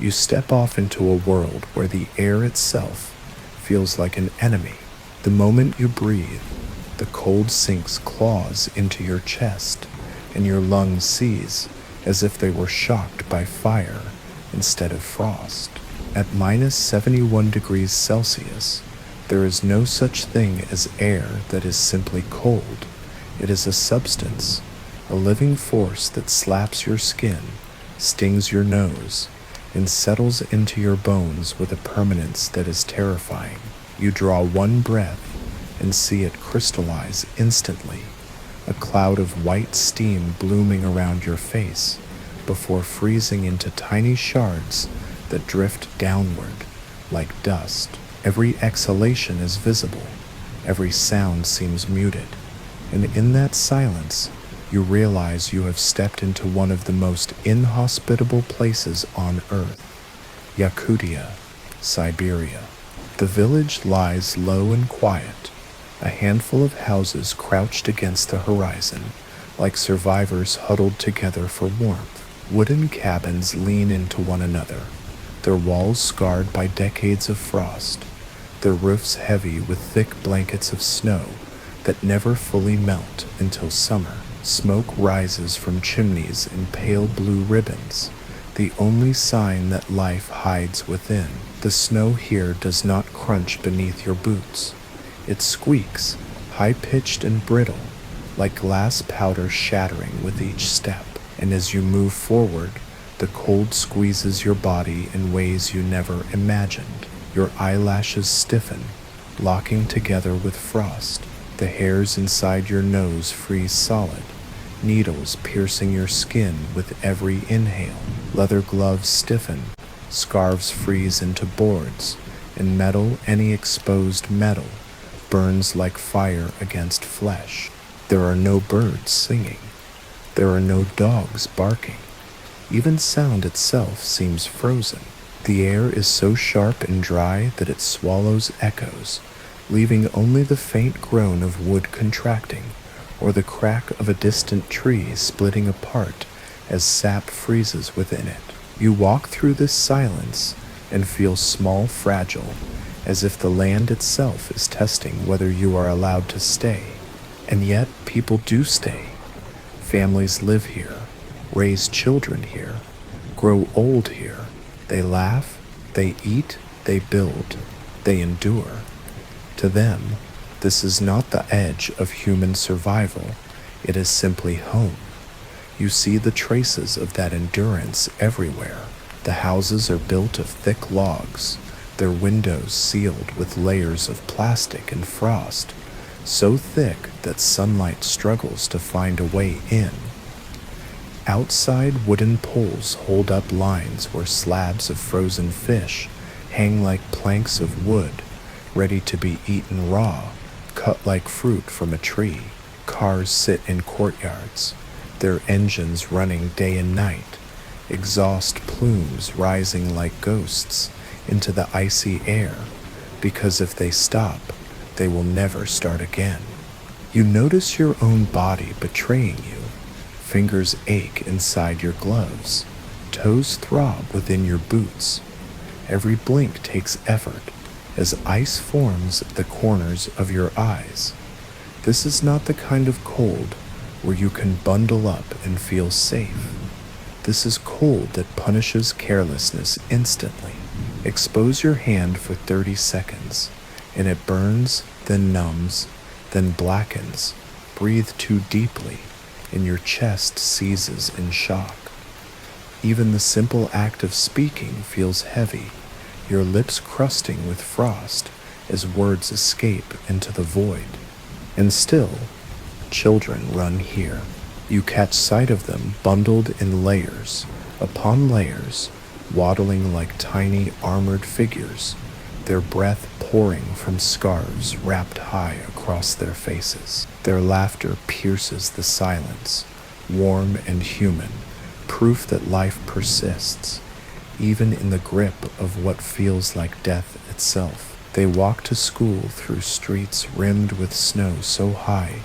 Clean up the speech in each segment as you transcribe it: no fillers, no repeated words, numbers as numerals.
You step off into a world where the air itself feels like an enemy. The moment you breathe, the cold sinks claws into your chest, and your lungs seize as if they were shocked by fire instead of frost. At minus 71 degrees Celsius, there is no such thing as air that is simply cold. It is a substance, a living force that slaps your skin, stings your nose, and settles into your bones with a permanence that is terrifying. You draw one breath and see it crystallize instantly, a cloud of white steam blooming around your face before freezing into tiny shards that drift downward like dust. Every exhalation is visible, every sound seems muted, and in that silence, you realize you have stepped into one of the most inhospitable places on Earth, Yakutia, Siberia. The village lies low and quiet, a handful of houses crouched against the horizon, like survivors huddled together for warmth. Wooden cabins lean into one another, their walls scarred by decades of frost, their roofs heavy with thick blankets of snow that never fully melt until summer. Smoke rises from chimneys in pale blue ribbons, the only sign that life hides within. The snow here does not crunch beneath your boots. It squeaks, high-pitched and brittle, like glass powder shattering with each step. And as you move forward, the cold squeezes your body in ways you never imagined. Your eyelashes stiffen, locking together with frost. The hairs inside your nose freeze solid, needles piercing your skin with every inhale. Leather gloves stiffen, scarves freeze into boards, and any exposed metal, burns like fire against flesh. There are no birds singing. There are no dogs barking. Even sound itself seems frozen. The air is so sharp and dry that it swallows echoes, leaving only the faint groan of wood contracting, or the crack of a distant tree splitting apart as sap freezes within it. You walk through this silence and feel small, fragile, as if the land itself is testing whether you are allowed to stay. And yet, people do stay. Families live here, raise children here, grow old here. They laugh, they eat, they build, they endure. To them, this is not the edge of human survival, it is simply home. You see the traces of that endurance everywhere. The houses are built of thick logs, their windows sealed with layers of plastic and frost, so thick that sunlight struggles to find a way in. Outside, wooden poles hold up lines where slabs of frozen fish hang like planks of wood, ready to be eaten raw, cut like fruit from a tree. Cars sit in courtyards, their engines running day and night, exhaust plumes rising like ghosts into the icy air, because if they stop, they will never start again. You notice your own body betraying you. Fingers ache inside your gloves. Toes throb within your boots. Every blink takes effort as ice forms at the corners of your eyes. This is not the kind of cold where you can bundle up and feel safe. This is cold that punishes carelessness instantly. Expose your hand for 30 seconds, and it burns, then numbs, then blackens. Breathe too deeply, and your chest seizes in shock. Even the simple act of speaking feels heavy, your lips crusting with frost as words escape into the void. And still, children run here. You catch sight of them bundled in layers upon layers, waddling like tiny armored figures, their breath pouring from scarves wrapped high across their faces. Their laughter pierces the silence, warm and human, proof that life persists, even in the grip of what feels like death itself. They walk to school through streets rimmed with snow so high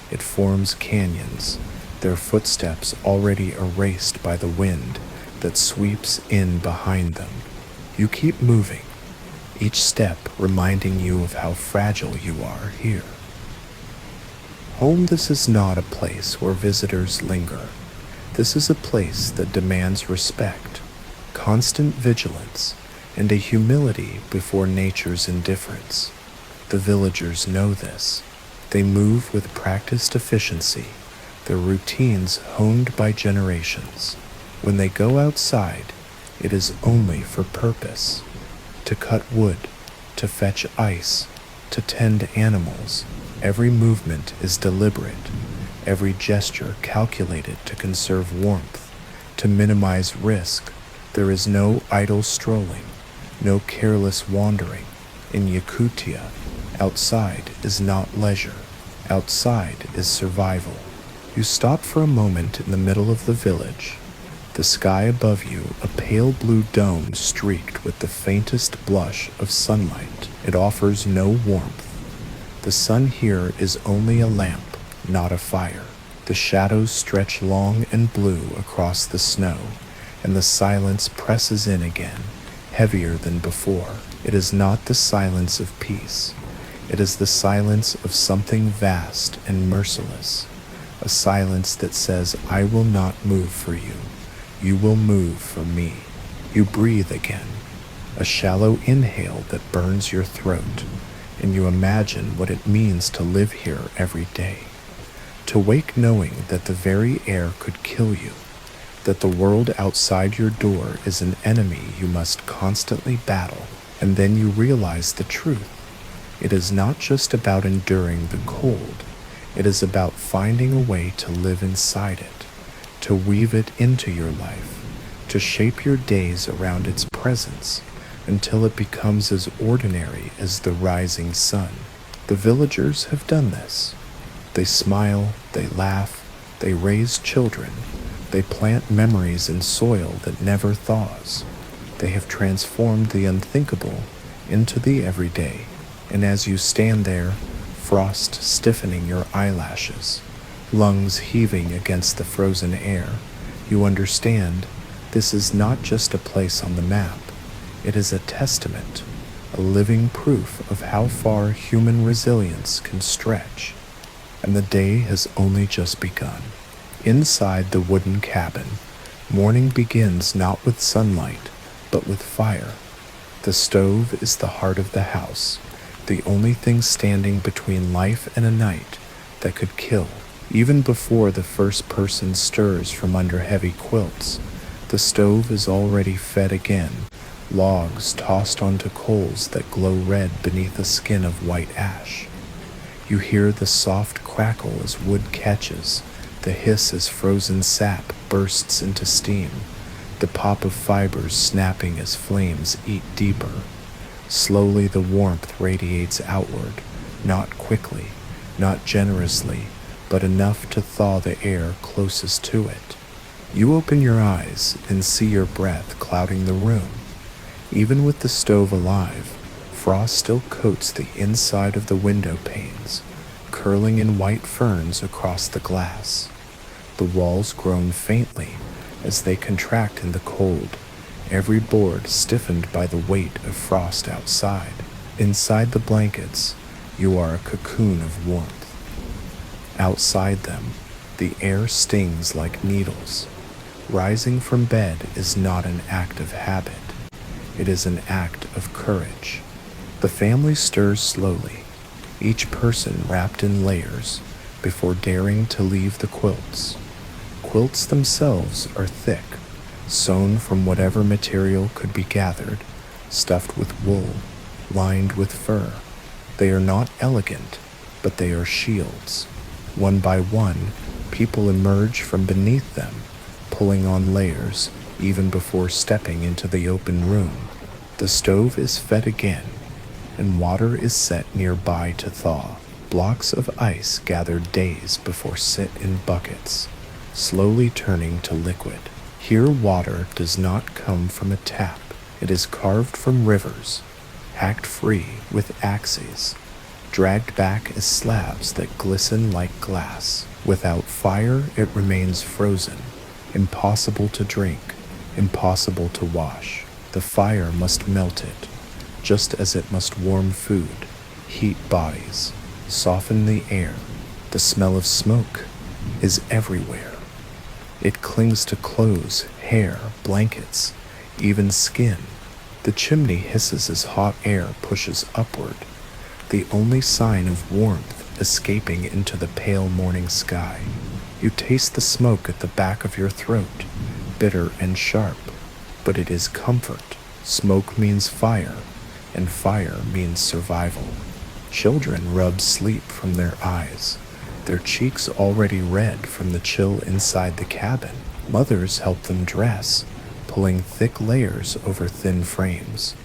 it forms canyons, their footsteps already erased by the wind that sweeps in behind them. You keep moving, each step reminding you of how fragile you are here. Home, this is not a place where visitors linger. This is a place that demands respect, constant vigilance, and a humility before nature's indifference. The villagers know this. They move with practiced efficiency, their routines honed by generations. When they go outside, it is only for purpose: to cut wood, to fetch ice, to tend animals. Every movement is deliberate, every gesture calculated to conserve warmth, to minimize risk. There is no idle strolling, no careless wandering. In Yakutia, outside is not leisure. Outside is survival. You stop for a moment in the middle of the village. The sky above you, a pale blue dome streaked with the faintest blush of sunlight. It offers no warmth. The sun here is only a lamp, not a fire. The shadows stretch long and blue across the snow, and the silence presses in again, heavier than before. It is not the silence of peace. It is the silence of something vast and merciless, a silence that says, I will not move for you. You will move for me. You breathe again, a shallow inhale that burns your throat, and you imagine what it means to live here every day. To wake knowing that the very air could kill you, that the world outside your door is an enemy you must constantly battle, and then you realize the truth. It is not just about enduring the cold. It is about finding a way to live inside it, to weave it into your life, to shape your days around its presence until it becomes as ordinary as the rising sun. The villagers have done this. They smile, they laugh, they raise children, they plant memories in soil that never thaws. They have transformed the unthinkable into the everyday. And as you stand there, frost stiffening your eyelashes, lungs heaving against the frozen air, you understand this is not just a place on the map. It is a testament, a living proof of how far human resilience can stretch. And the day has only just begun. Inside the wooden cabin, morning begins not with sunlight, but with fire. The stove is the heart of the house, the only thing standing between life and a night that could kill. Even before the first person stirs from under heavy quilts, the stove is already fed again, logs tossed onto coals that glow red beneath a skin of white ash. You hear the soft crackle as wood catches, the hiss as frozen sap bursts into steam, the pop of fibers snapping as flames eat deeper. Slowly the warmth radiates outward, not quickly, not generously, but enough to thaw the air closest to it. You open your eyes and see your breath clouding the room. Even with the stove alive, frost still coats the inside of the window panes, curling in white ferns across the glass. The walls groan faintly as they contract in the cold, every board stiffened by the weight of frost outside. Inside the blankets, you are a cocoon of warmth. Outside them, the air stings like needles. Rising from bed is not an act of habit. It is an act of courage. The family stirs slowly, each person wrapped in layers, before daring to leave the quilts. Quilts themselves are thick, sewn from whatever material could be gathered, stuffed with wool, lined with fur. They are not elegant, but they are shields. One by one, people emerge from beneath them, pulling on layers, even before stepping into the open room. The stove is fed again, and water is set nearby to thaw. Blocks of ice gathered days before sit in buckets, slowly turning to liquid. Here water does not come from a tap. It is carved from rivers, hacked free with axes, dragged back as slabs that glisten like glass. Without fire, it remains frozen, impossible to drink, impossible to wash. The fire must melt it, just as it must warm food, heat bodies, soften the air. The smell of smoke is everywhere. It clings to clothes, hair, blankets, even skin. The chimney hisses as hot air pushes upward, the only sign of warmth escaping into the pale morning sky. You taste the smoke at the back of your throat, bitter and sharp, but it is comfort. Smoke means fire, and fire means survival. Children rub sleep from their eyes, their cheeks already red from the chill inside the cabin. Mothers help them dress, pulling thick layers over thin frames.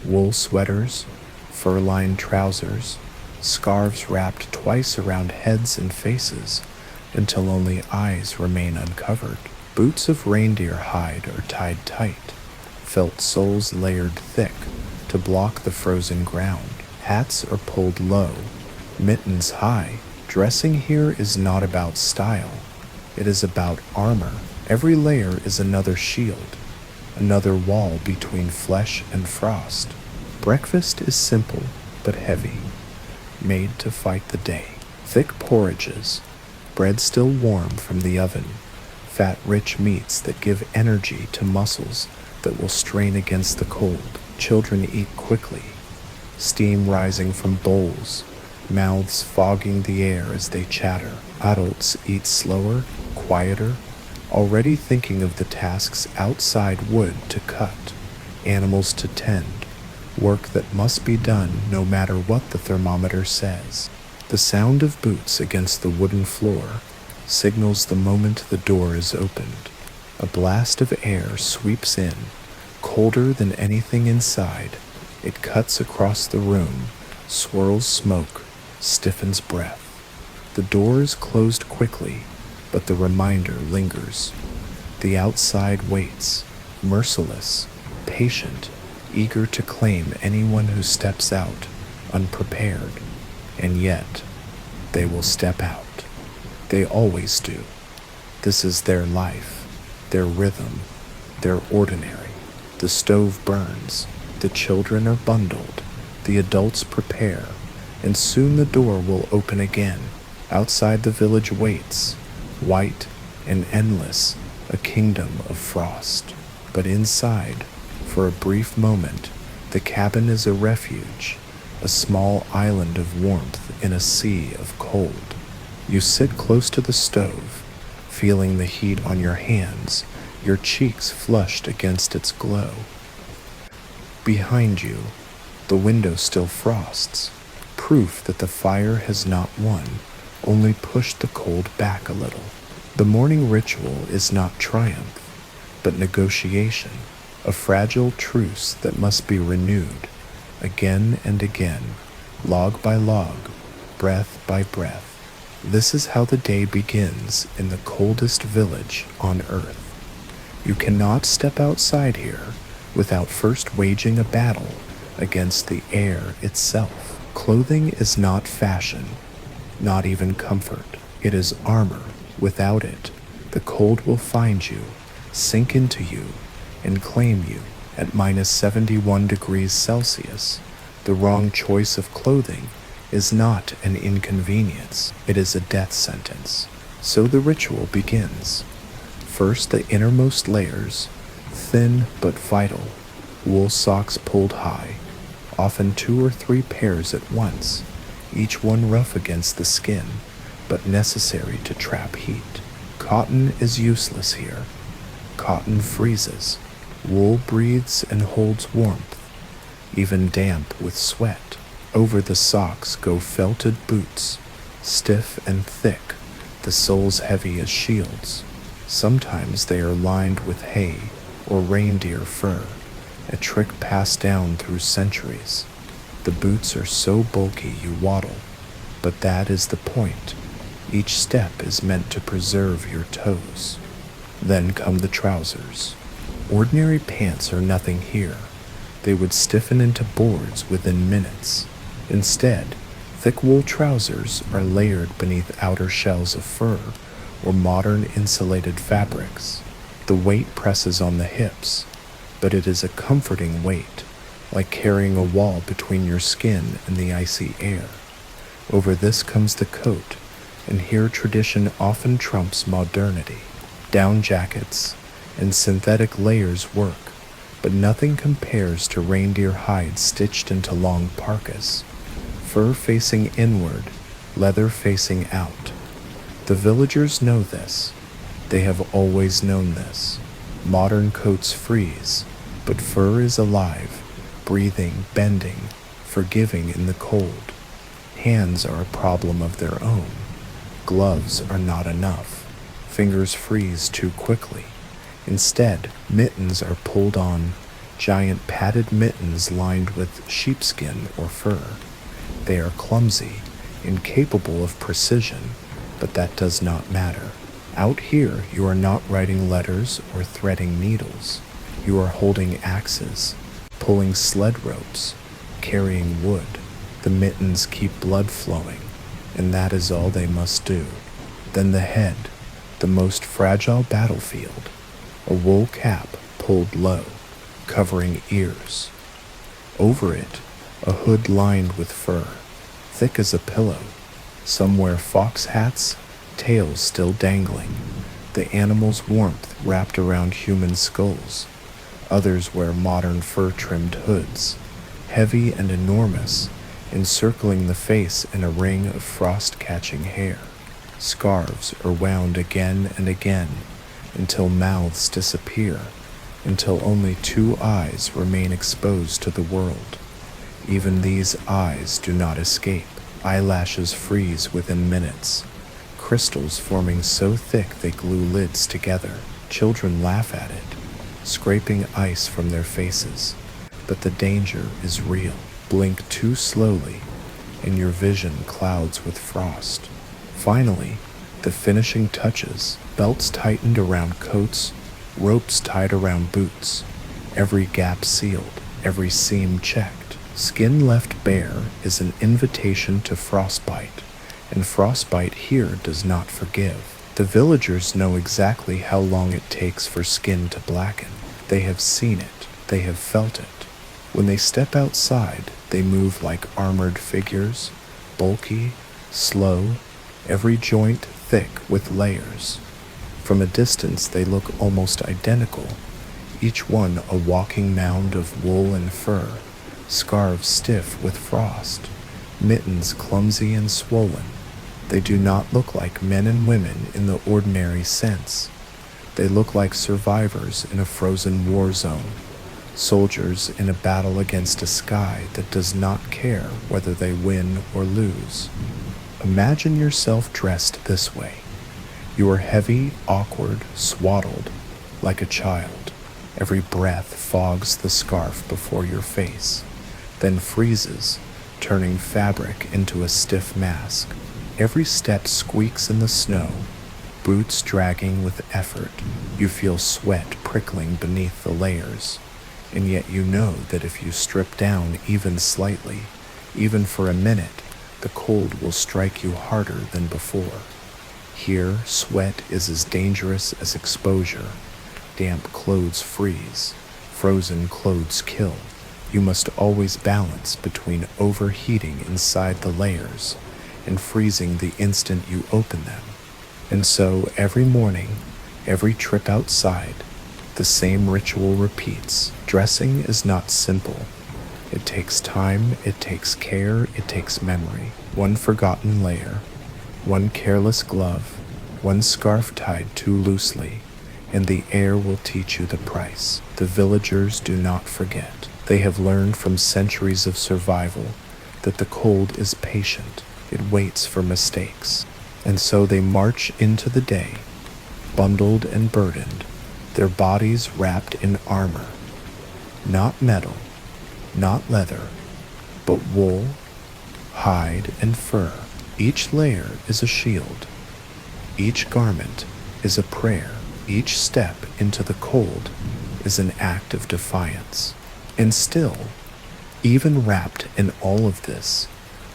Wool sweaters, fur-lined trousers, scarves wrapped twice around heads and faces until only eyes remain uncovered. Boots of reindeer hide are tied tight, felt soles layered thick to block the frozen ground. Hats are pulled low, mittens high. Dressing here is not about style. It is about armor. Every layer is another shield, another wall between flesh and frost. Breakfast is simple but heavy, made to fight the day. Thick porridges, bread still warm from the oven, fat rich meats that give energy to muscles that will strain against the cold. Children eat quickly, steam rising from bowls, mouths fogging the air as they chatter. Adults eat slower, quieter, already thinking of the tasks outside: wood to cut, animals to tend, work that must be done no matter what the thermometer says. The sound of boots against the wooden floor signals the moment the door is opened. A blast of air sweeps in, colder than anything inside. It cuts across the room, swirls smoke, stiffens breath. The door is closed quickly, but the reminder lingers. The outside waits, merciless, patient, eager to claim anyone who steps out unprepared. And yet, they will step out. They always do. This is their life, their rhythm, their ordinary. The stove burns, the children are bundled, the adults prepare, and soon the door will open again. Outside the village waits, white and endless, a kingdom of frost. But inside, for a brief moment, the cabin is a refuge, a small island of warmth in a sea of cold. You sit close to the stove, feeling the heat on your hands, your cheeks flushed against its glow. Behind you, the window still frosts, proof that the fire has not won, only pushed the cold back a little. The morning ritual is not triumph, but negotiation, a fragile truce that must be renewed again and again, log by log, breath by breath. This is how the day begins in the coldest village on earth. You cannot step outside here without first waging a battle against the air itself. Clothing is not fashion, not even comfort. It is armor. Without it, the cold will find you, sink into you, and claim you. At minus 71 degrees Celsius, the wrong choice of clothing is not an inconvenience, it is a death sentence. So the ritual begins. First, the innermost layers, thin but vital, wool socks pulled high, often 2 or 3 pairs at once, each one rough against the skin, but necessary to trap heat. Cotton is useless here. Cotton freezes. Wool breathes and holds warmth, even damp with sweat. Over the socks go felted boots, stiff and thick, the soles heavy as shields. Sometimes they are lined with hay or reindeer fur, a trick passed down through centuries. The boots are so bulky you waddle, but that is the point. Each step is meant to preserve your toes. Then come the trousers. Ordinary pants are nothing here. They would stiffen into boards within minutes. Instead, thick wool trousers are layered beneath outer shells of fur or modern insulated fabrics. The weight presses on the hips, but it is a comforting weight, like carrying a wall between your skin and the icy air. Over this comes the coat, and here tradition often trumps modernity. Down jackets and synthetic layers work, but nothing compares to reindeer hide stitched into long parkas, fur facing inward, leather facing out. The villagers know this. They have always known this. Modern coats freeze, but fur is alive, breathing, bending, forgiving in the cold. Hands are a problem of their own. Gloves are not enough. Fingers freeze too quickly. Instead, mittens are pulled on, giant padded mittens lined with sheepskin or fur. They are clumsy, incapable of precision, but that does not matter. Out here, you are not writing letters or threading needles. You are holding axes, pulling sled ropes, carrying wood. The mittens keep blood flowing, and that is all they must do. Then the head, the most fragile battlefield, a wool cap pulled low, covering ears. Over it, a hood lined with fur, thick as a pillow. Some wear fox hats, tails still dangling, the animal's warmth wrapped around human skulls. Others wear modern fur-trimmed hoods, heavy and enormous, encircling the face in a ring of frost-catching hair. Scarves are wound again and again until mouths disappear, until only 2 eyes remain exposed to the world. Even these eyes do not escape. Eyelashes freeze within minutes, crystals forming so thick they glue lids together. Children laugh at it, scraping ice from their faces. But the danger is real. Blink too slowly, and your vision clouds with frost. Finally, the finishing touches, belts tightened around coats, ropes tied around boots, every gap sealed, every seam checked. Skin left bare is an invitation to frostbite, and frostbite here does not forgive. The villagers know exactly how long it takes for skin to blacken. They have seen it, they have felt it. When they step outside, they move like armored figures, bulky, slow, every joint thick with layers. From a distance they look almost identical, each one a walking mound of wool and fur, scarves stiff with frost, mittens clumsy and swollen. They do not look like men and women in the ordinary sense. They look like survivors in a frozen war zone, soldiers in a battle against a sky that does not care whether they win or lose. Imagine yourself dressed this way. You are heavy, awkward, swaddled, like a child. Every breath fogs the scarf before your face, then freezes, turning fabric into a stiff mask. Every step squeaks in the snow, boots dragging with effort. You feel sweat prickling beneath the layers, and yet you know that if you strip down even slightly, even for a minute, the cold will strike you harder than before. Here, sweat is as dangerous as exposure. Damp clothes freeze, frozen clothes kill. You must always balance between overheating inside the layers and freezing the instant you open them. And so every morning, every trip outside, the same ritual repeats. Dressing is not simple. It takes time, it takes care, it takes memory. One forgotten layer, one careless glove, one scarf tied too loosely, and the air will teach you the price. The villagers do not forget. They have learned from centuries of survival that the cold is patient. It waits for mistakes. And so they march into the day, bundled and burdened, their bodies wrapped in armor. Not metal, not leather, but wool, hide, and fur. Each layer is a shield. Each garment is a prayer. Each step into the cold is an act of defiance. And still, even wrapped in all of this,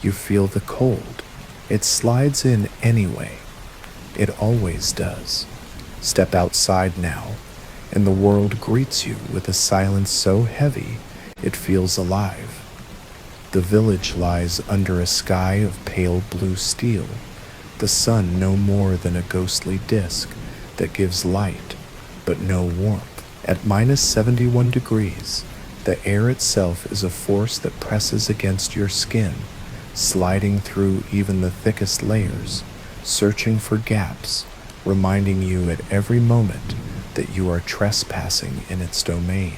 you feel the cold. It slides in anyway. It always does. Step outside now, and the world greets you with a silence so heavy it feels alive. The village lies under a sky of pale blue steel, the sun no more than a ghostly disk that gives light but no warmth. At minus 71 degrees, the air itself is a force that presses against your skin, sliding through even the thickest layers, searching for gaps, reminding you at every moment that you are trespassing in its domain.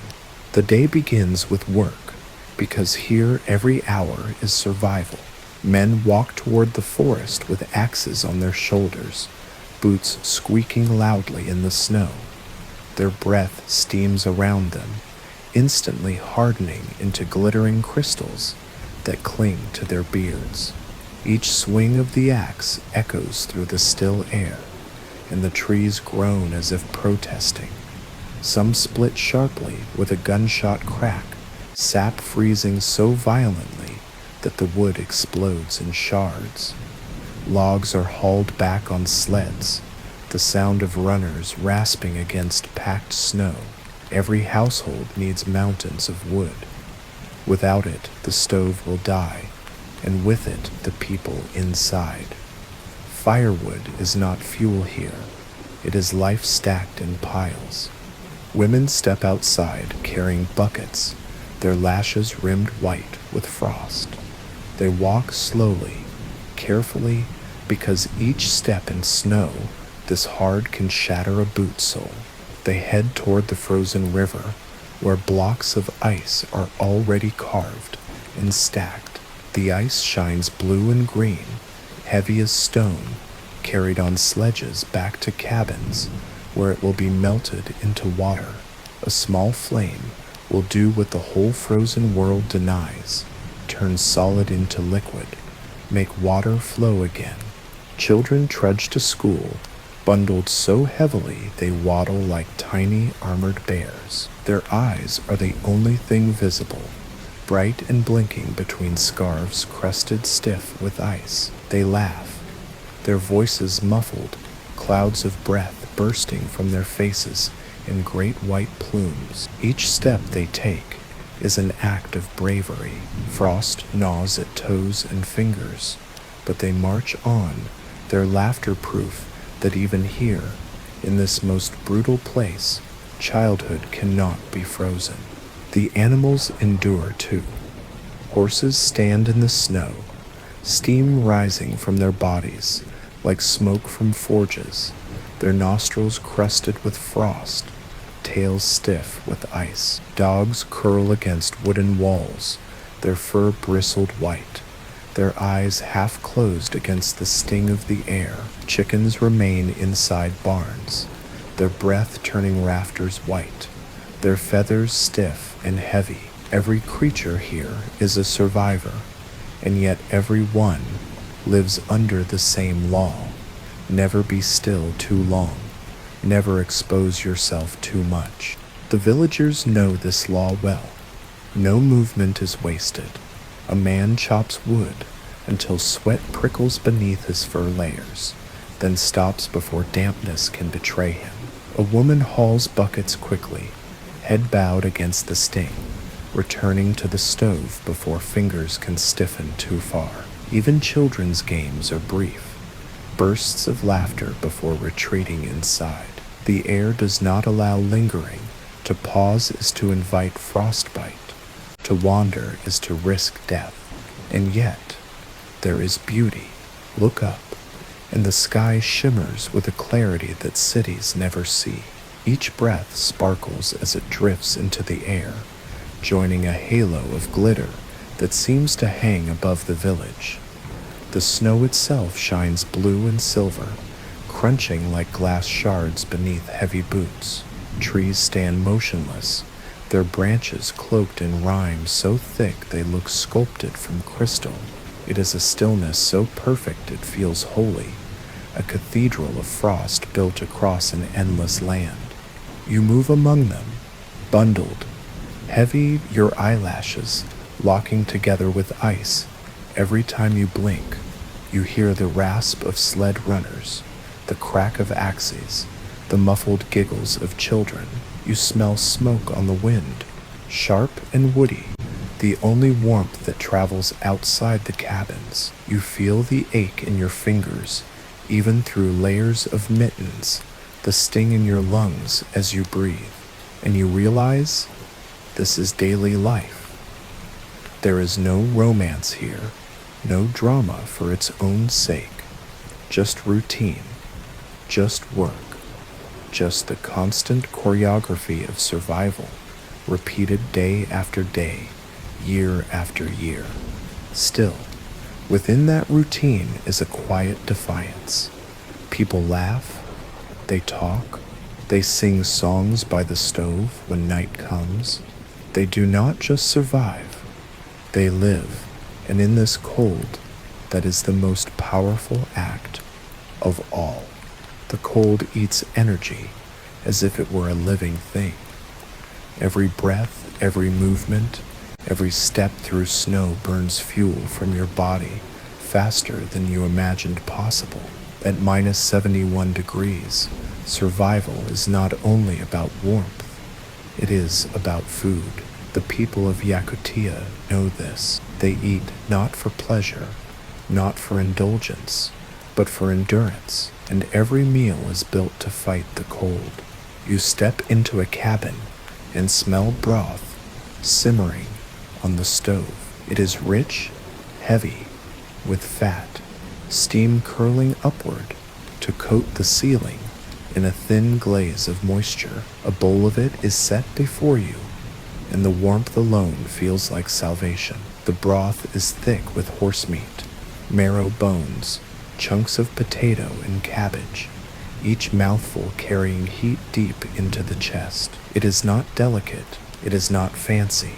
The day begins with work, because here every hour is survival. Men walk toward the forest with axes on their shoulders, boots squeaking loudly in the snow. Their breath steams around them, instantly hardening into glittering crystals that cling to their beards. Each swing of the axe echoes through the still air, and the trees groan as if protesting. Some split sharply with a gunshot crack, sap freezing so violently that the wood explodes in shards. Logs are hauled back on sleds, the sound of runners rasping against packed snow. Every household needs mountains of wood. Without it, the stove will die, and with it, the people inside. Firewood is not fuel here. It is life stacked in piles. Women step outside carrying buckets, their lashes rimmed white with frost. They walk slowly, carefully, because each step in snow this hard can shatter a boot sole. They head toward the frozen river, where blocks of ice are already carved and stacked. The ice shines blue and green, heavy as stone, carried on sledges back to cabins, where it will be melted into water. A small flame will do what the whole frozen world denies: turn solid into liquid, make water flow again. Children trudge to school, bundled so heavily they waddle like tiny armored bears. Their eyes are the only thing visible, bright and blinking between scarves crusted stiff with ice. They laugh, their voices muffled, clouds of breath bursting from their faces in great white plumes. Each step they take is an act of bravery. Frost gnaws at toes and fingers, but they march on, their laughter proof that even here, in this most brutal place, childhood cannot be frozen. The animals endure too. Horses stand in the snow, steam rising from their bodies like smoke from forges, their nostrils crusted with frost, tails stiff with ice. Dogs curl against wooden walls, their fur bristled white, their eyes half closed against the sting of the air. Chickens remain inside barns, their breath turning rafters white, their feathers stiff and heavy. Every creature here is a survivor, and yet every one lives under the same law. Never be still too long. Never expose yourself too much. The villagers know this law well. No movement is wasted. A man chops wood until sweat prickles beneath his fur layers, then stops before dampness can betray him. A woman hauls buckets quickly, head bowed against the sting, returning to the stove before fingers can stiffen too far. Even children's games are brief, bursts of laughter before retreating inside. The air does not allow lingering. To pause is to invite frostbite. To wander is to risk death. And yet, there is beauty. Look up, and the sky shimmers with a clarity that cities never see. Each breath sparkles as it drifts into the air, joining a halo of glitter that seems to hang above the village. The snow itself shines blue and silver, crunching like glass shards beneath heavy boots. Trees stand motionless, their branches cloaked in rime so thick they look sculpted from crystal. It is a stillness so perfect it feels holy, a cathedral of frost built across an endless land. You move among them, bundled, heavy, your eyelashes locking together with ice. Every time you blink, you hear the rasp of sled runners, the crack of axes, the muffled giggles of children. You smell smoke on the wind, sharp and woody, the only warmth that travels outside the cabins. You feel the ache in your fingers, even through layers of mittens, the sting in your lungs as you breathe, and you realize this is daily life. There is no romance here, no drama for its own sake, just routine, just work, just the constant choreography of survival, repeated day after day, year after year. Still, within that routine is a quiet defiance. People laugh, they talk, they sing songs by the stove when night comes. They do not just survive, they live, and in this cold, that is the most powerful act of all. The cold eats energy as if it were a living thing. Every breath, every movement, every step through snow burns fuel from your body faster than you imagined possible. At minus 71 degrees, survival is not only about warmth, it is about food. The people of Yakutia know this. They eat not for pleasure, not for indulgence, but for endurance, and every meal is built to fight the cold. You step into a cabin and smell broth simmering on the stove. It is rich, heavy, with fat, steam curling upward to coat the ceiling in a thin glaze of moisture. A bowl of it is set before you, and the warmth alone feels like salvation. The broth is thick with horse meat, marrow bones, chunks of potato and cabbage, each mouthful carrying heat deep into the chest. It is not delicate, it is not fancy,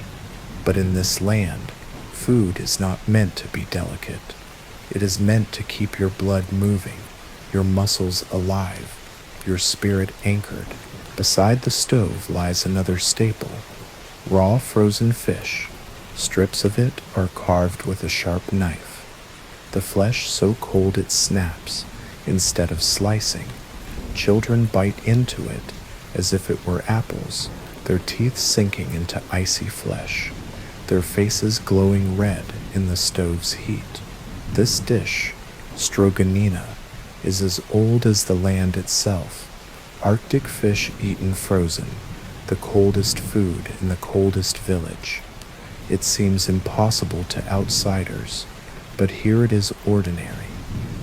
but in this land, food is not meant to be delicate. It is meant to keep your blood moving, your muscles alive, your spirit anchored. Beside the stove lies another staple, raw frozen fish. Strips of it are carved with a sharp knife. The flesh so cold it snaps instead of slicing. Children bite into it as if it were apples, their teeth sinking into icy flesh, their faces glowing red in the stove's heat. This dish, stroganina, is as old as the land itself. Arctic fish eaten frozen, the coldest food in the coldest village. It seems impossible to outsiders, but here it is ordinary.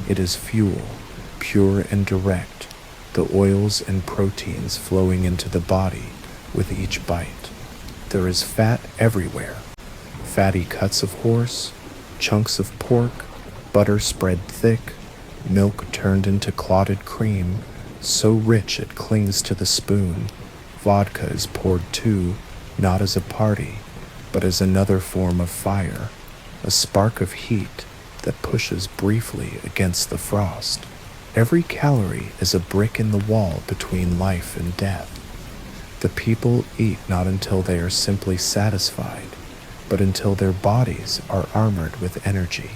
It is fuel, pure and direct, the oils and proteins flowing into the body with each bite. There is fat everywhere, fatty cuts of horse, chunks of pork, butter spread thick, milk turned into clotted cream, so rich it clings to the spoon. Vodka is poured too, not as a party, but as another form of fire, a spark of heat that pushes briefly against the frost. Every calorie is a brick in the wall between life and death. The people eat not until they are simply satisfied, but until their bodies are armored with energy.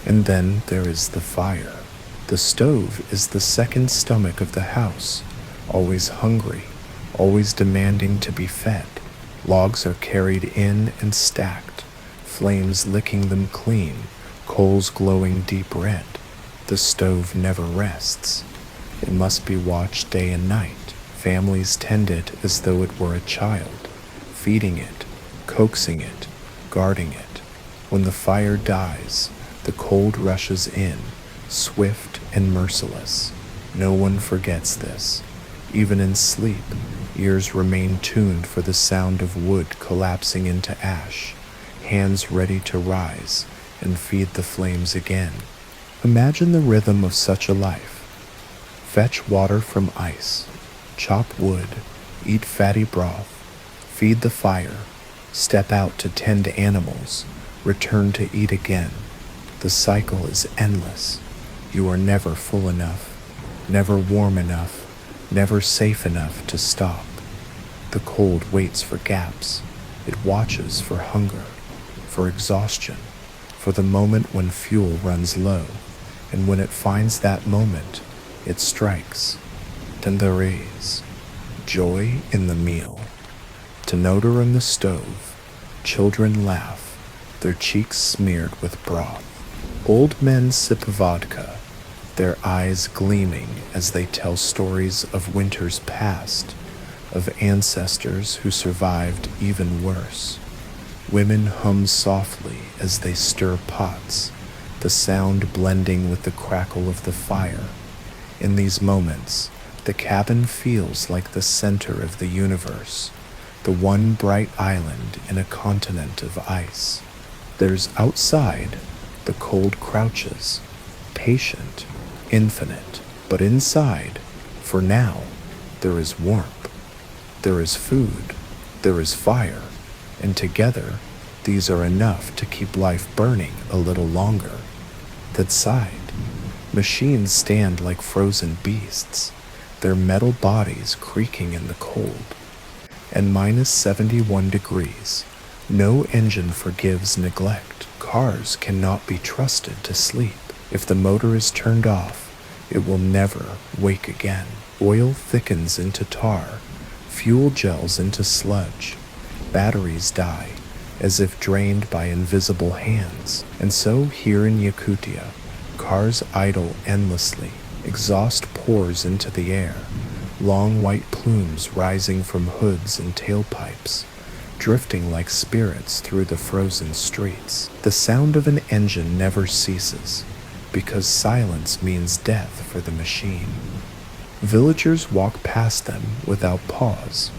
And then there is the fire. The stove is the second stomach of the house, always hungry, always demanding to be fed. Logs are carried in and stacked, flames licking them clean, coals glowing deep red. The stove never rests. It must be watched day and night. Families tend it as though it were a child, feeding it, coaxing it, guarding it. When the fire dies, the cold rushes in, swift and merciless. No one forgets this. Even in sleep, ears remain tuned for the sound of wood collapsing into ash, hands ready to rise and feed the flames again. Imagine the rhythm of such a life. Fetch water from ice, chop wood, eat fatty broth, feed the fire, step out to tend animals, return to eat again. The cycle is endless. You are never full enough, never warm enough, never safe enough to stop. The cold waits for gaps. It watches for hunger, for exhaustion, for the moment when fuel runs low. And when it finds that moment, it strikes. Then there is joy in the meal. To noodle on the stove, children laugh, their cheeks smeared with broth. Old men sip vodka, their eyes gleaming as they tell stories of winters past, of ancestors who survived even worse. Women hum softly as they stir pots, the sound blending with the crackle of the fire. In these moments, the cabin feels like the center of the universe, the one bright island in a continent of ice. There's outside, the cold crouches, patient, infinite, but inside, for now, there is warmth, there is food, there is fire, and together, these are enough to keep life burning a little longer. That side, machines stand like frozen beasts, their metal bodies creaking in the cold. And -71 degrees, no engine forgives neglect. Cars cannot be trusted to sleep. If the motor is turned off, it will never wake again. Oil thickens into tar, fuel gels into sludge, batteries die, as if drained by invisible hands. And so here in Yakutia, cars idle endlessly, exhaust pours into the air, long white plumes rising from hoods and tailpipes, drifting like spirits through the frozen streets. The sound of an engine never ceases, because silence means death for the machine. Villagers walk past them without pause.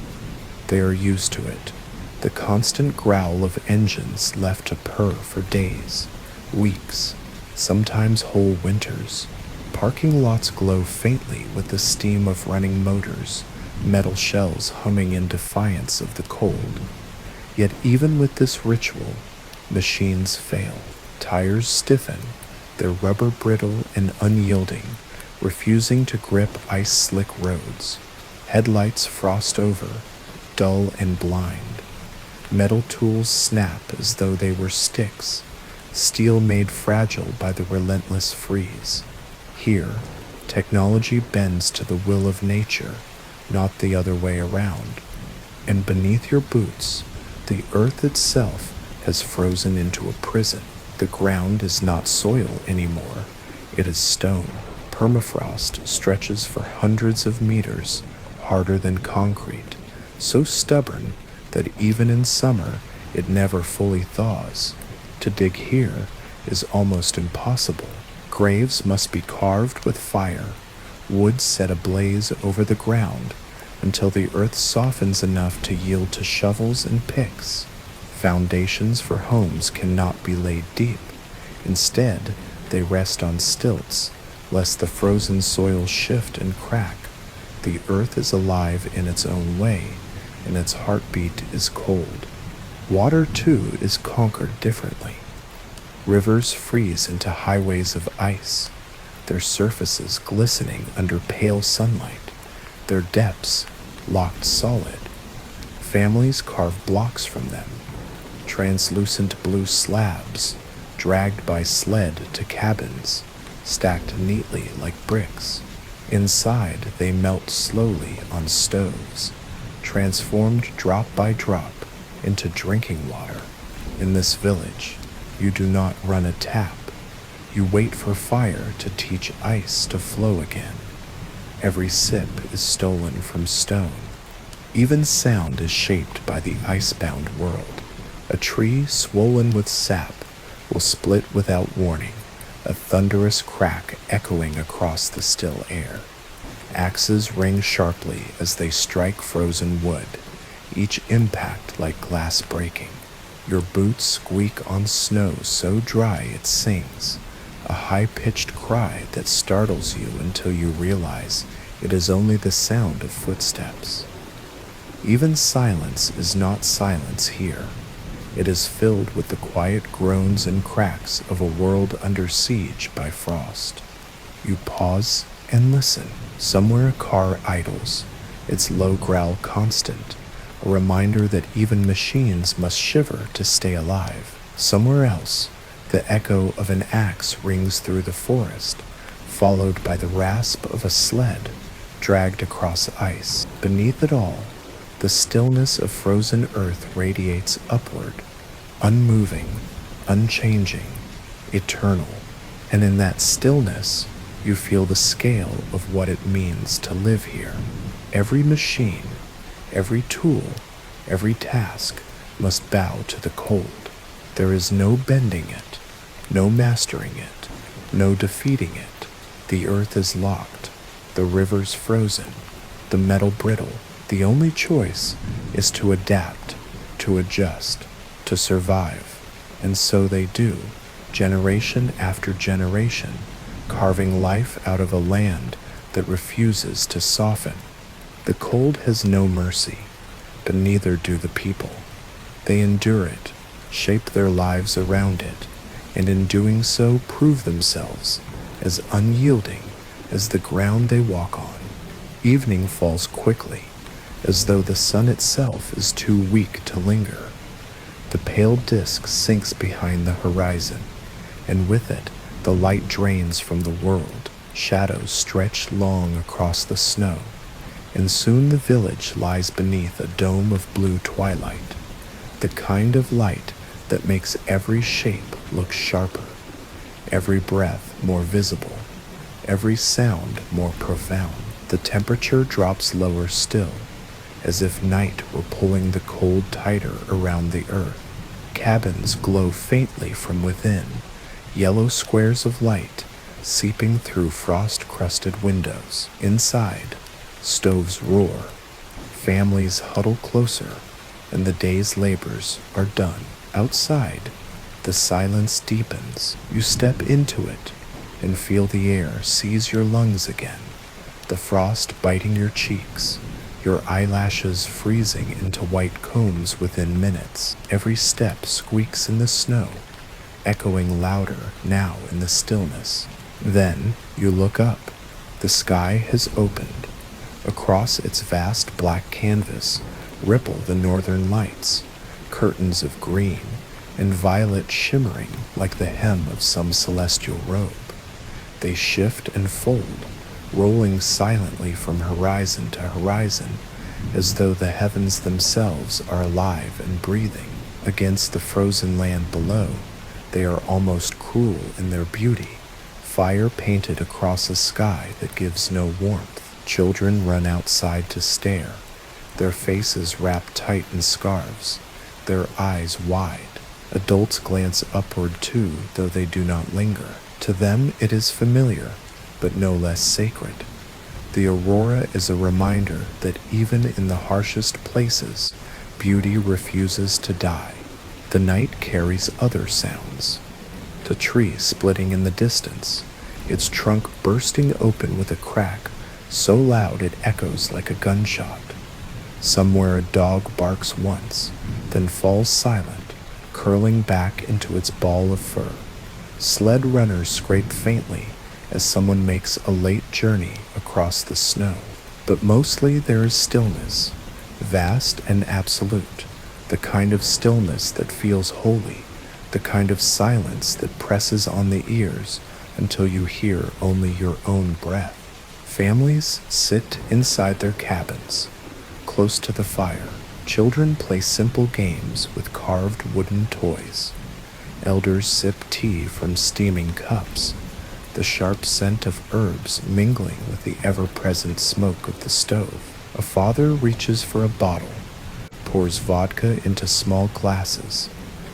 They are used to it, the constant growl of engines left to purr for days, weeks, sometimes whole winters. Parking lots glow faintly with the steam of running motors, metal shells humming in defiance of the cold. Yet even with this ritual, machines fail. Tires stiffen, their rubber brittle and unyielding, refusing to grip ice-slick roads. Headlights frost over, dull and blind. Metal tools snap as though they were sticks, steel made fragile by the relentless freeze. Here, technology bends to the will of nature, not the other way around. And beneath your boots, the earth itself has frozen into a prison. The ground is not soil anymore, it is stone. Permafrost stretches for hundreds of meters, harder than concrete, so stubborn that even in summer it never fully thaws. To dig here is almost impossible. Graves must be carved with fire, wood set ablaze over the ground until the earth softens enough to yield to shovels and picks. Foundations for homes cannot be laid deep. Instead, they rest on stilts, lest the frozen soil shift and crack. The earth is alive in its own way, and its heartbeat is cold. Water, too, is conquered differently. Rivers freeze into highways of ice, their surfaces glistening under pale sunlight, their depths locked solid. Families carve blocks from them, translucent blue slabs, dragged by sled to cabins, stacked neatly like bricks. Inside, they melt slowly on stoves, transformed drop by drop into drinking water. In this village, you do not run a tap. You wait for fire to teach ice to flow again. Every sip is stolen from stone. Even sound is shaped by the icebound world. A tree swollen with sap will split without warning, a thunderous crack echoing across the still air. Axes ring sharply as they strike frozen wood, each impact like glass breaking. Your boots squeak on snow so dry it sings, a high-pitched cry that startles you until you realize it is only the sound of footsteps. Even silence is not silence here. It is filled with the quiet groans and cracks of a world under siege by frost. You pause and listen. Somewhere a car idles, its low growl constant, a reminder that even machines must shiver to stay alive. Somewhere else, the echo of an axe rings through the forest, followed by the rasp of a sled, dragged across ice. Beneath it all, the stillness of frozen earth radiates upward, unmoving, unchanging, eternal. And in that stillness, you feel the scale of what it means to live here. Every machine, every tool, every task must bow to the cold. There is no bending it, no mastering it, no defeating it. The earth is locked, the rivers frozen, the metal brittle. The only choice is to adapt, to adjust, to survive. And so they do, generation after generation, carving life out of a land that refuses to soften. The cold has no mercy, but neither do the people. They endure it, shape their lives around it, and in doing so prove themselves as unyielding as the ground they walk on. Evening falls quickly, as though the sun itself is too weak to linger. The pale disk sinks behind the horizon, and with it the light drains from the world. Shadows stretch long across the snow, and soon the village lies beneath a dome of blue twilight, the kind of light that makes every shape look sharper, every breath more visible, every sound more profound. The temperature drops lower still, as if night were pulling the cold tighter around the earth. Cabins glow faintly from within, yellow squares of light seeping through frost-crusted windows. Inside, stoves roar, families huddle closer, and the day's labors are done. Outside, the silence deepens. You step into it and feel the air seize your lungs again, the frost biting your cheeks, your eyelashes freezing into white combs within minutes. Every step squeaks in the snow, echoing louder now in the stillness. Then you look up. The sky has opened. Across its vast black canvas ripple the northern lights, curtains of green and violet shimmering like the hem of some celestial robe. They shift and fold, rolling silently from horizon to horizon, as though the heavens themselves are alive and breathing. Against the frozen land below, they are almost cruel in their beauty, fire painted across a sky that gives no warmth. Children run outside to stare, their faces wrapped tight in scarves, their eyes wide. Adults glance upward too, though they do not linger. To them it is familiar, but no less sacred. The aurora is a reminder that even in the harshest places, beauty refuses to die. The night carries other sounds. The tree splitting in the distance, its trunk bursting open with a crack so loud it echoes like a gunshot. Somewhere a dog barks once, then falls silent, curling back into its ball of fur. Sled runners scrape faintly as someone makes a late journey across the snow. But mostly there is stillness, vast and absolute, the kind of stillness that feels holy, the kind of silence that presses on the ears until you hear only your own breath. Families sit inside their cabins, close to the fire. Children play simple games with carved wooden toys. Elders sip tea from steaming cups, the sharp scent of herbs mingling with the ever-present smoke of the stove. A father reaches for a bottle, pours vodka into small glasses,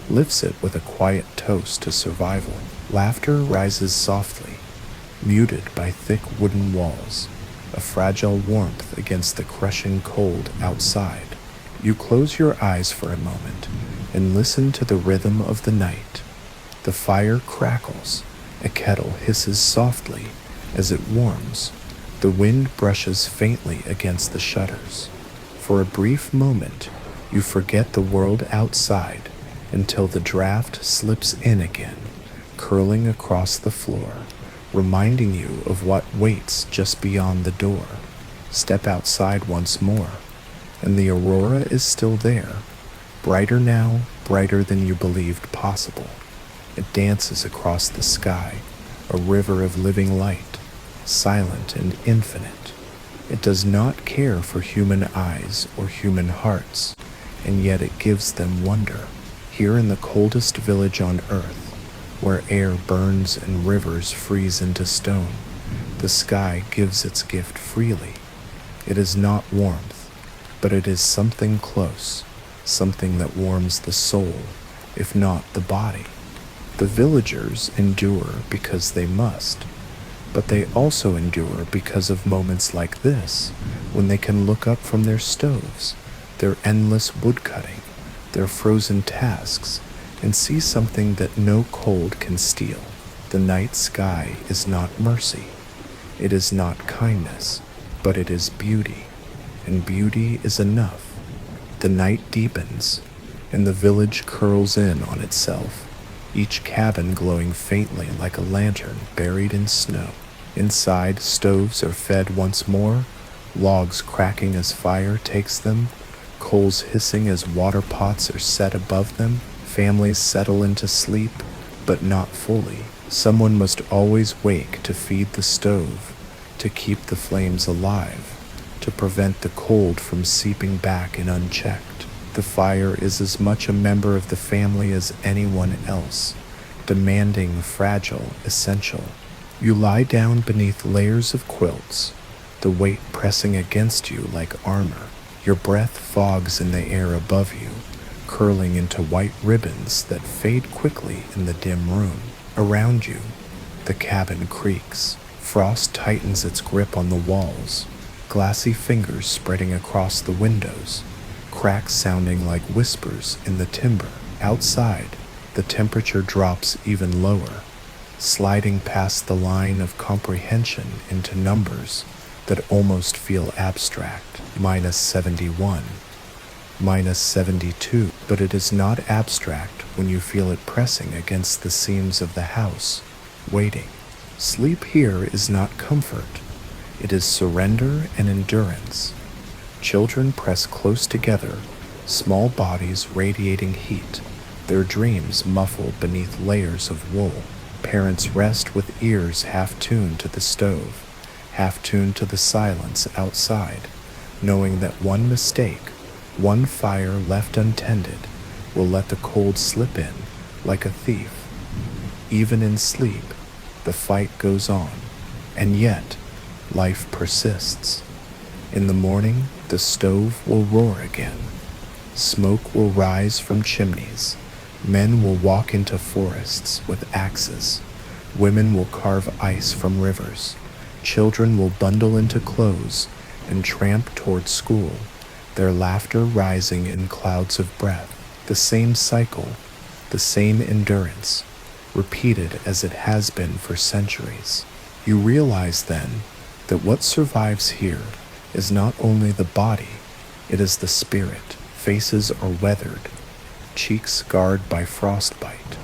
lifts it with a quiet toast to survival. Laughter rises softly, muted by thick wooden walls, a fragile warmth against the crushing cold outside. You close your eyes for a moment and listen to the rhythm of the night. The fire crackles, a kettle hisses softly as it warms. The wind brushes faintly against the shutters. For a brief moment, you forget the world outside until the draft slips in again, curling across the floor, reminding you of what waits just beyond the door. Step outside once more, and the aurora is still there, brighter now, brighter than you believed possible. It dances across the sky, a river of living light, silent and infinite. It does not care for human eyes or human hearts, and yet it gives them wonder. Here in the coldest village on earth, where air burns and rivers freeze into stone, the sky gives its gift freely. It is not warmth, but it is something close, something that warms the soul, if not the body. The villagers endure because they must, but they also endure because of moments like this, when they can look up from their stoves, their endless woodcutting, their frozen tasks, and see something that no cold can steal. The night sky is not mercy. It is not kindness, but it is beauty, and beauty is enough. The night deepens, and the village curls in on itself, each cabin glowing faintly like a lantern buried in snow. Inside, stoves are fed once more, logs cracking as fire takes them, coals hissing as water pots are set above them. Families settle into sleep, but not fully. Someone must always wake to feed the stove, to keep the flames alive, to prevent the cold from seeping back in unchecked. The fire is as much a member of the family as anyone else, demanding, fragile, essential. You lie down beneath layers of quilts, the weight pressing against you like armor. Your breath fogs in the air above you, curling into white ribbons that fade quickly in the dim room. Around you, the cabin creaks. Frost tightens its grip on the walls, glassy fingers spreading across the windows, cracks sounding like whispers in the timber. Outside, the temperature drops even lower, sliding past the line of comprehension into numbers that almost feel abstract. -71, -72, but it is not abstract when you feel it pressing against the seams of the house, waiting. Sleep here is not comfort. It is surrender and endurance. Children press close together, small bodies radiating heat, their dreams muffled beneath layers of wool. Parents rest with ears half tuned to the stove, half tuned to the silence outside, knowing that one mistake, one fire left untended, will let the cold slip in like a thief. Even in sleep, the fight goes on, and yet life persists. In the morning, the stove will roar again. Smoke will rise from chimneys. Men will walk into forests with axes. Women will carve ice from rivers. Children will bundle into clothes and tramp toward school, their laughter rising in clouds of breath. The same cycle, the same endurance, repeated as it has been for centuries. You realize then that what survives here is not only the body, it is the spirit. Faces are weathered, cheeks scarred by frostbite,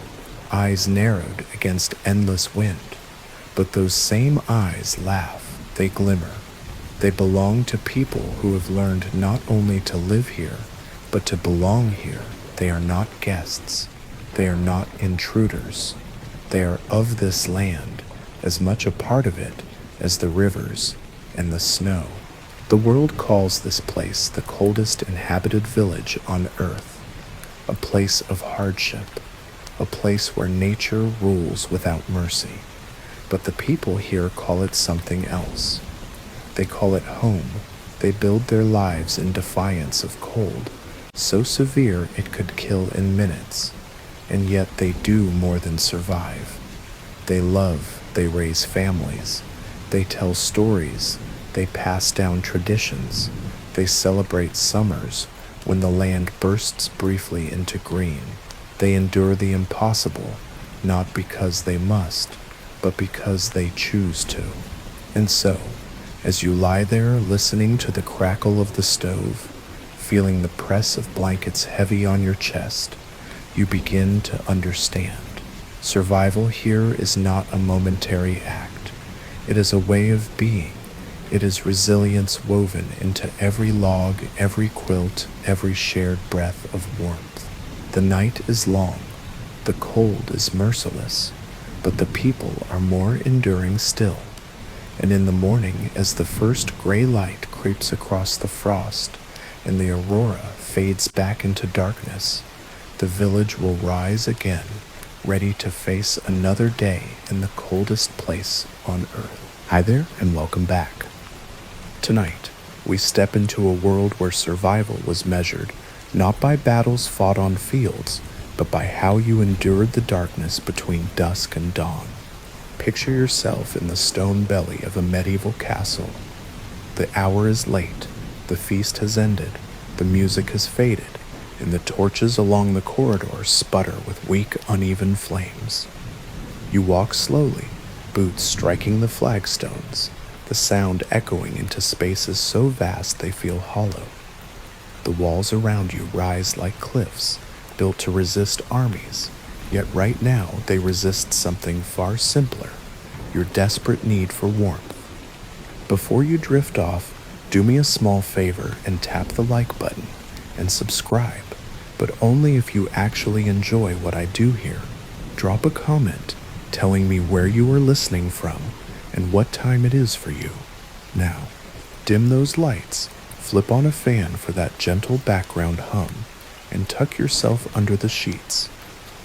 eyes narrowed against endless wind. But those same eyes laugh, they glimmer. They belong to people who have learned not only to live here, but to belong here. They are not guests. They are not intruders. They are of this land, as much a part of it as the rivers and the snow. The world calls this place the coldest inhabited village on earth, a place of hardship, a place where nature rules without mercy. But the people here call it something else. They call it home. They build their lives in defiance of cold, so severe it could kill in minutes, and yet they do more than survive. They love, they raise families, they tell stories, they pass down traditions, they celebrate summers when the land bursts briefly into green. They endure the impossible, not because they must, but because they choose to. And so, as you lie there listening to the crackle of the stove, feeling the press of blankets heavy on your chest, you begin to understand. Survival here is not a momentary act. It is a way of being. It is resilience woven into every log, every quilt, every shared breath of warmth. The night is long. The cold is merciless. But the people are more enduring still. And in the morning, as the first gray light creeps across the frost and the aurora fades back into darkness, the village will rise again, ready to face another day in the coldest place on Earth. Hi there, and welcome back. Tonight, we step into a world where survival was measured not by battles fought on fields, but by how you endured the darkness between dusk and dawn. Picture yourself in the stone belly of a medieval castle. The hour is late, the feast has ended, the music has faded, and the torches along the corridors sputter with weak, uneven flames. You walk slowly, boots striking the flagstones, the sound echoing into spaces so vast they feel hollow. The walls around you rise like cliffs, built to resist armies, yet right now they resist something far simpler, your desperate need for warmth. Before you drift off, do me a small favor and tap the like button and subscribe, but only if you actually enjoy what I do here. Drop a comment telling me where you are listening from and what time it is for you. Now, dim those lights, flip on a fan for that gentle background hum, and tuck yourself under the sheets.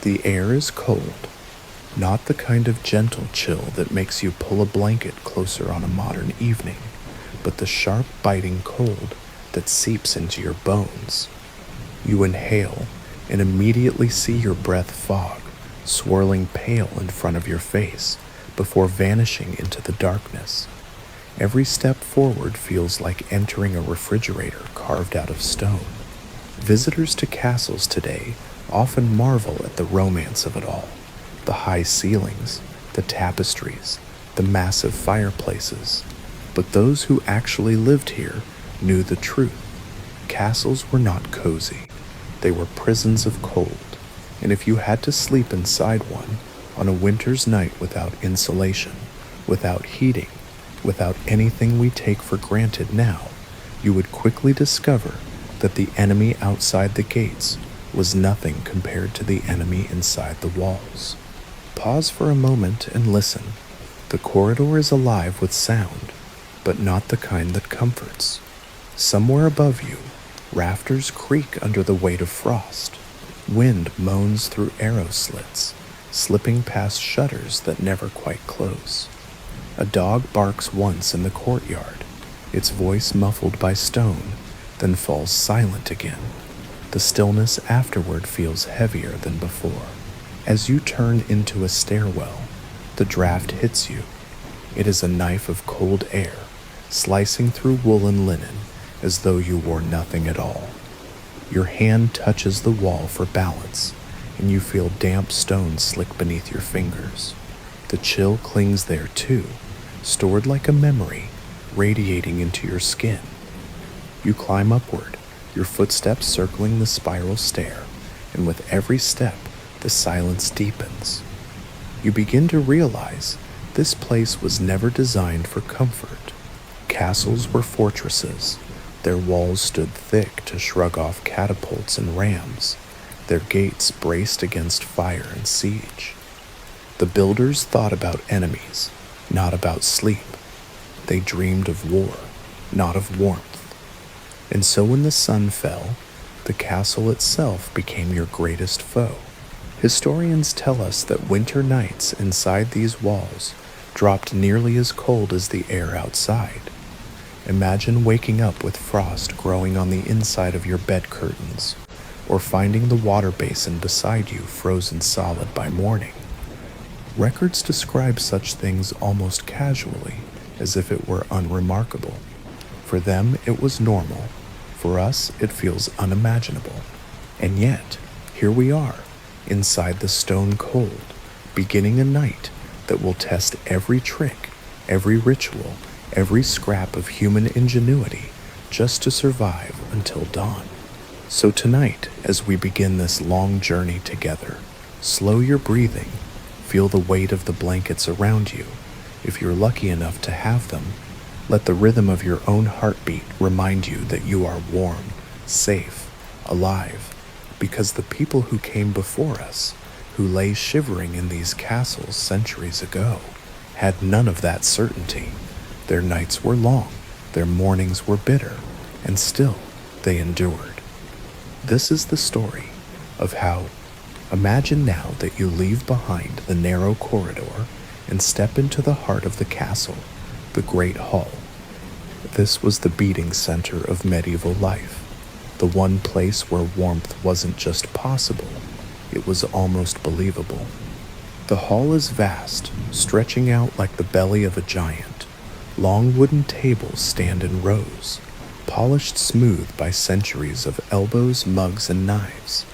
The air is cold, not the kind of gentle chill that makes you pull a blanket closer on a modern evening, but the sharp, biting cold that seeps into your bones. You inhale and immediately see your breath fog, swirling pale in front of your face before vanishing into the darkness. Every step forward feels like entering a refrigerator carved out of stone. Visitors to castles today often marvel at the romance of it all. The high ceilings, the tapestries, the massive fireplaces. But those who actually lived here knew the truth. Castles were not cozy. They were prisons of cold. And if you had to sleep inside one on a winter's night without insulation, without heating, without anything we take for granted now, you would quickly discover that the enemy outside the gates was nothing compared to the enemy inside the walls. Pause for a moment and listen. The corridor is alive with sound, but not the kind that comforts. Somewhere above you, rafters creak under the weight of frost. Wind moans through arrow slits, slipping past shutters that never quite close. A dog barks once in the courtyard, its voice muffled by stone, then falls silent again. The stillness afterward feels heavier than before. As you turn into a stairwell, the draft hits you. It is a knife of cold air, slicing through woolen linen as though you wore nothing at all. Your hand touches the wall for balance, and you feel damp stone slick beneath your fingers. The chill clings there too, stored like a memory, radiating into your skin. You climb upward, your footsteps circling the spiral stair, and with every step, the silence deepens. You begin to realize this place was never designed for comfort. Castles were fortresses. Their walls stood thick to shrug off catapults and rams, their gates braced against fire and siege. The builders thought about enemies, not about sleep. They dreamed of war, not of warmth. And so when the sun fell, the castle itself became your greatest foe. Historians tell us that winter nights inside these walls dropped nearly as cold as the air outside. Imagine waking up with frost growing on the inside of your bed curtains, or finding the water basin beside you frozen solid by morning. Records describe such things almost casually, as if it were unremarkable. For them, it was normal. For us, it feels unimaginable. And yet, here we are, inside the stone cold, beginning a night that will test every trick, every ritual, every scrap of human ingenuity, just to survive until dawn. So tonight, as we begin this long journey together, slow your breathing, feel the weight of the blankets around you. If you're lucky enough to have them, let the rhythm of your own heartbeat remind you that you are warm, safe, alive, because the people who came before us, who lay shivering in these castles centuries ago, had none of that certainty. Their nights were long, their mornings were bitter, and still they endured. This is the story of how. Imagine now that you leave behind the narrow corridor and step into the heart of the castle, the Great Hall. This was the beating center of medieval life, the one place where warmth wasn't just possible, it was almost believable. The hall is vast, stretching out like the belly of a giant. Long wooden tables stand in rows, polished smooth by centuries of elbows, mugs, and knives.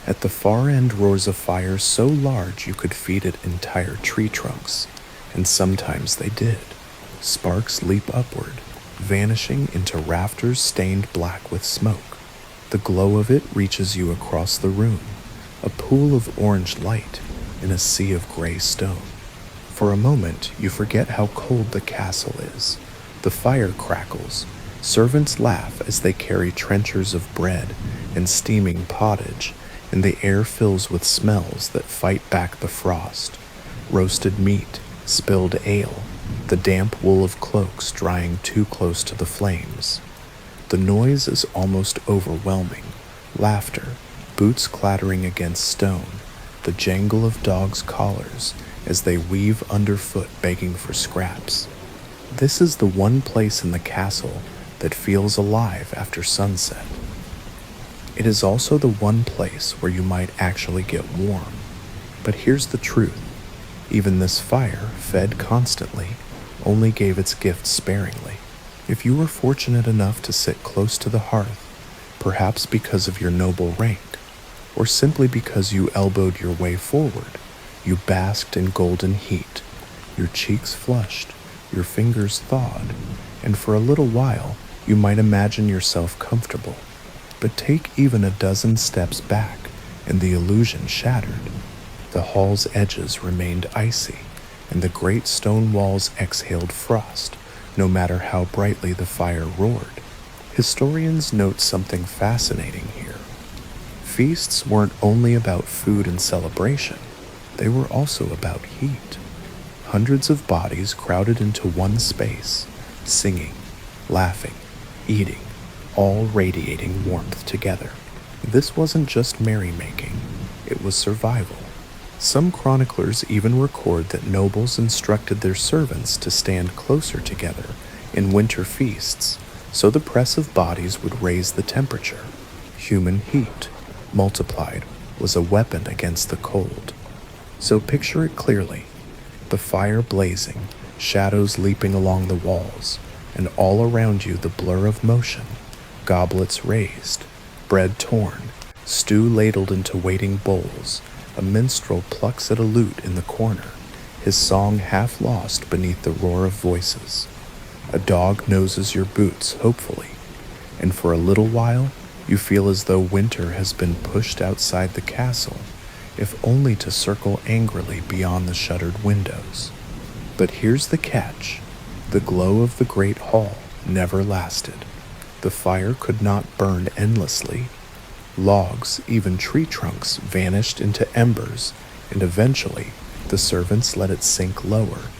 At the far end roars a fire so large you could feed it entire tree trunks, and sometimes they did. Sparks leap upward, vanishing into rafters stained black with smoke. The glow of it reaches you across the room, a pool of orange light in a sea of gray stone. For a moment, you forget how cold the castle is. The fire crackles. Servants laugh as they carry trenchers of bread and steaming pottage, and the air fills with smells that fight back the frost. Roasted meat, spilled ale, the damp wool of cloaks drying too close to the flames. The noise is almost overwhelming. Laughter, boots clattering against stone, the jangle of dogs' collars as they weave underfoot begging for scraps. This is the one place in the castle that feels alive after sunset. It is also the one place where you might actually get warm. But here's the truth. Even this fire, fed constantly, only gave its gifts sparingly. If you were fortunate enough to sit close to the hearth, perhaps because of your noble rank, or simply because you elbowed your way forward, you basked in golden heat, your cheeks flushed, your fingers thawed, and for a little while you might imagine yourself comfortable. But take even a dozen steps back, and the illusion shattered. The hall's edges remained icy, and the great stone walls exhaled frost, no matter how brightly the fire roared. Historians note something fascinating here. Feasts weren't only about food and celebration, they were also about heat. Hundreds of bodies crowded into one space, singing, laughing, eating, all radiating warmth together. This wasn't just merrymaking, it was survival. Some chroniclers even record that nobles instructed their servants to stand closer together in winter feasts, so the press of bodies would raise the temperature. Human heat, multiplied, was a weapon against the cold. So picture it clearly. The fire blazing, shadows leaping along the walls, and all around you the blur of motion, goblets raised, bread torn, stew ladled into waiting bowls. A minstrel plucks at a lute in the corner, his song half lost beneath the roar of voices. A dog noses your boots hopefully, and for a little while you feel as though winter has been pushed outside the castle, if only to circle angrily beyond the shuttered windows. But here's the catch. The glow of the great hall never lasted. The fire could not burn endlessly. Logs, even tree trunks, vanished into embers, and eventually the servants let it sink lower.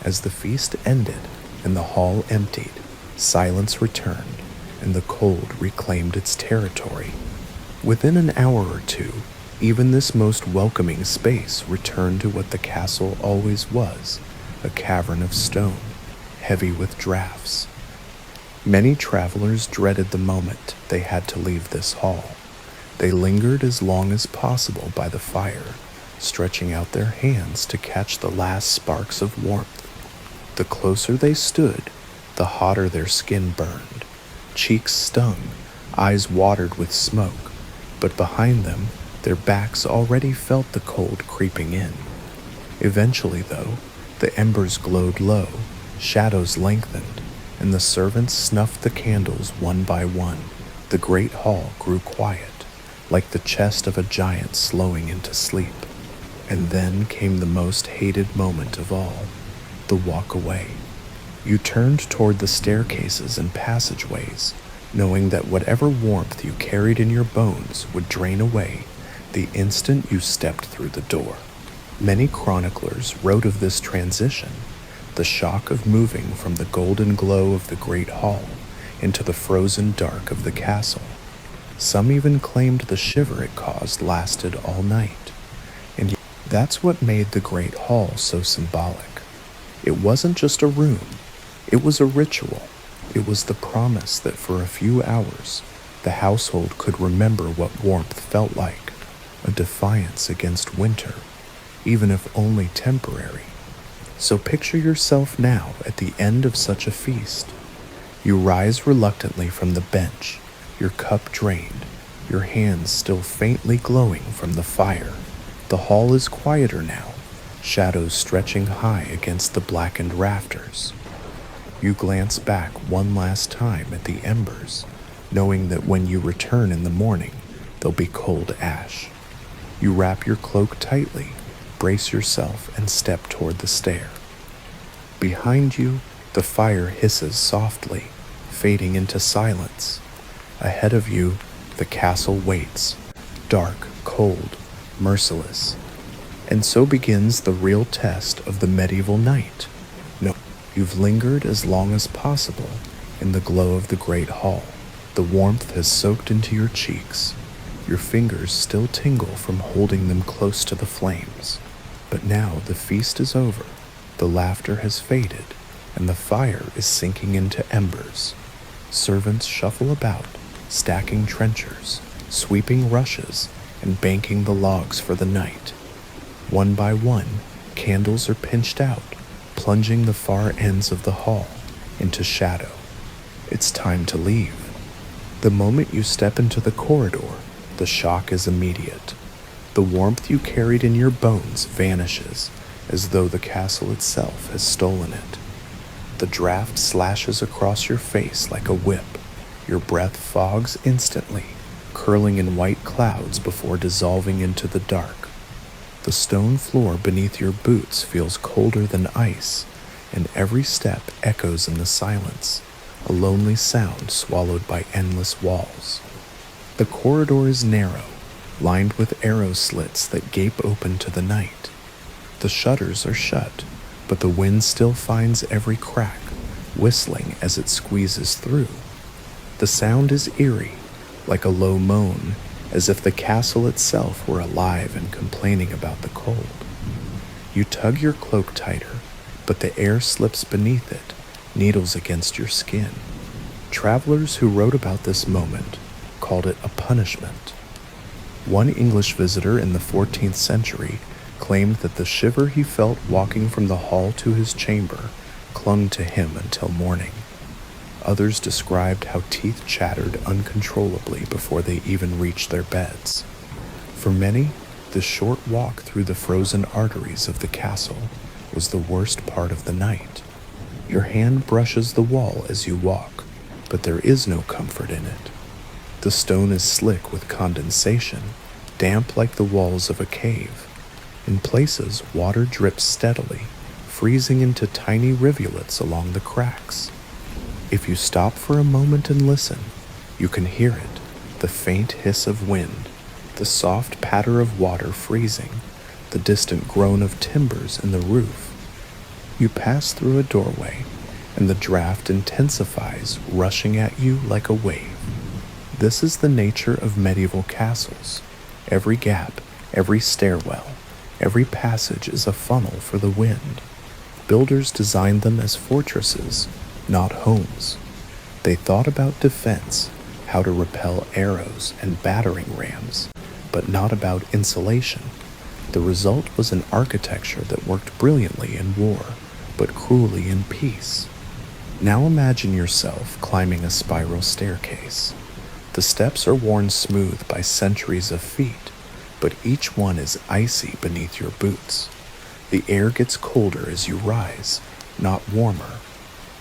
As the feast ended and the hall emptied, silence returned, and the cold reclaimed its territory. Within an hour or two, even this most welcoming space returned to what the castle always was, a cavern of stone, heavy with drafts. Many travelers dreaded the moment they had to leave this hall. They lingered as long as possible by the fire, stretching out their hands to catch the last sparks of warmth. The closer they stood, the hotter their skin burned. Cheeks stung, eyes watered with smoke, but behind them, their backs already felt the cold creeping in. Eventually, though, the embers glowed low, shadows lengthened, and the servants snuffed the candles one by one. The great hall grew quiet, like the chest of a giant slowing into sleep. And then came the most hated moment of all, the walk away. You turned toward the staircases and passageways, knowing that whatever warmth you carried in your bones would drain away the instant you stepped through the door. Many chroniclers wrote of this transition, the shock of moving from the golden glow of the great hall into the frozen dark of the castle. Some even claimed the shiver it caused lasted all night. And yet, that's what made the great hall so symbolic. It wasn't just a room, it was a ritual. It was the promise that for a few hours, the household could remember what warmth felt like, a defiance against winter, even if only temporary. So picture yourself now at the end of such a feast. You rise reluctantly from the bench, your cup drained, your hands still faintly glowing from the fire. The hall is quieter now, shadows stretching high against the blackened rafters. You glance back one last time at the embers, knowing that when you return in the morning, they'll be cold ash. You wrap your cloak tightly, brace yourself, and step toward the stair. Behind you, the fire hisses softly, fading into silence. Ahead of you, the castle waits, dark, cold, merciless. And so begins the real test of the medieval night. No, you've lingered as long as possible in the glow of the great hall. The warmth has soaked into your cheeks. Your fingers still tingle from holding them close to the flames. But now the feast is over, the laughter has faded, and the fire is sinking into embers. Servants shuffle about, stacking trenchers, sweeping rushes, and banking the logs for the night. One by one, candles are pinched out, plunging the far ends of the hall into shadow. It's time to leave. The moment you step into the corridor, the shock is immediate. The warmth you carried in your bones vanishes, as though the castle itself has stolen it. The draft slashes across your face like a whip. Your breath fogs instantly, curling in white clouds before dissolving into the dark. The stone floor beneath your boots feels colder than ice, and every step echoes in the silence, a lonely sound swallowed by endless walls. The corridor is narrow, lined with arrow slits that gape open to the night. The shutters are shut, but the wind still finds every crack, whistling as it squeezes through. The sound is eerie, like a low moan, as if the castle itself were alive and complaining about the cold. You tug your cloak tighter, but the air slips beneath it, needles against your skin. Travelers who wrote about this moment called it a punishment. One English visitor in the 14th century claimed that the shiver he felt walking from the hall to his chamber clung to him until morning. Others described how teeth chattered uncontrollably before they even reached their beds. For many, the short walk through the frozen arteries of the castle was the worst part of the night. Your hand brushes the wall as you walk, but there is no comfort in it. The stone is slick with condensation, damp like the walls of a cave. In places, water drips steadily, freezing into tiny rivulets along the cracks. If you stop for a moment and listen, you can hear it, the faint hiss of wind, the soft patter of water freezing, the distant groan of timbers in the roof. You pass through a doorway, and the draft intensifies, rushing at you like a wave. This is the nature of medieval castles. Every gap, every stairwell, every passage is a funnel for the wind. Builders designed them as fortresses, not homes. They thought about defense, how to repel arrows and battering rams, but not about insulation. The result was an architecture that worked brilliantly in war, but cruelly in peace. Now imagine yourself climbing a spiral staircase. The steps are worn smooth by centuries of feet, but each one is icy beneath your boots. The air gets colder as you rise, not warmer.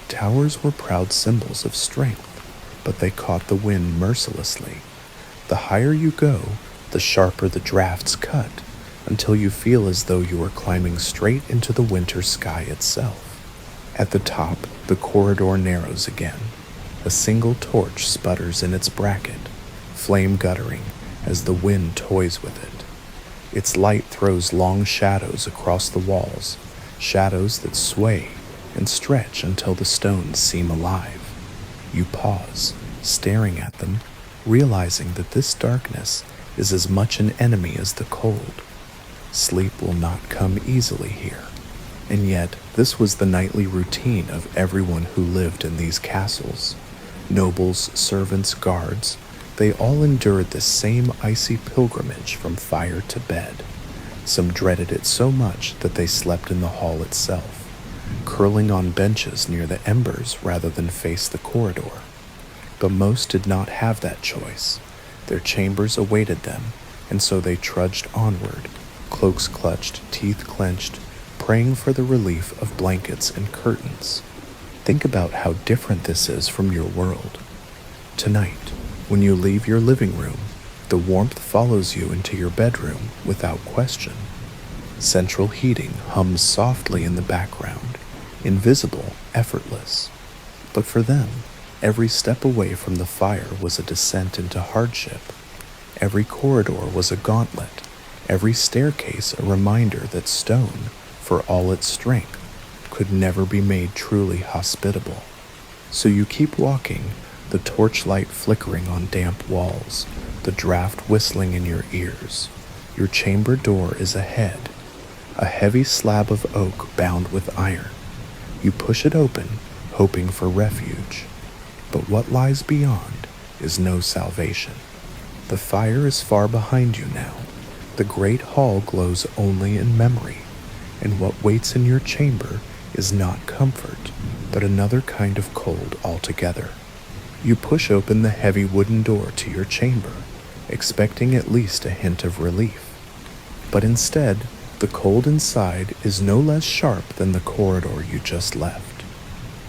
Towers were proud symbols of strength, but they caught the wind mercilessly. The higher you go, the sharper the drafts cut, until you feel as though you are climbing straight into the winter sky itself. At the top, the corridor narrows again. A single torch sputters in its bracket, flame guttering as the wind toys with it. Its light throws long shadows across the walls, shadows that sway, and stretch until the stones seem alive. You pause, staring at them, realizing that this darkness is as much an enemy as the cold. Sleep will not come easily here, and yet this was the nightly routine of everyone who lived in these castles. Nobles, servants, guards, they all endured the same icy pilgrimage from fire to bed. Some dreaded it so much that they slept in the hall itself, curling on benches near the embers rather than face the corridor. But most did not have that choice. Their chambers awaited them, and so they trudged onward, cloaks clutched, teeth clenched, praying for the relief of blankets and curtains. Think about how different this is from your world. Tonight, when you leave your living room, the warmth follows you into your bedroom without question. Central heating hums softly in the background, invisible, effortless. But for them, every step away from the fire was a descent into hardship. Every corridor was a gauntlet, every staircase a reminder that stone, for all its strength, could never be made truly hospitable. So you keep walking, the torchlight flickering on damp walls, the draft whistling in your ears. Your chamber door is ahead, a heavy slab of oak bound with iron. You push it open, hoping for refuge. But what lies beyond is no salvation. The fire is far behind you now. The great hall glows only in memory, and what waits in your chamber is not comfort, but another kind of cold altogether. You push open the heavy wooden door to your chamber, expecting at least a hint of relief. But instead, the cold inside is no less sharp than the corridor you just left.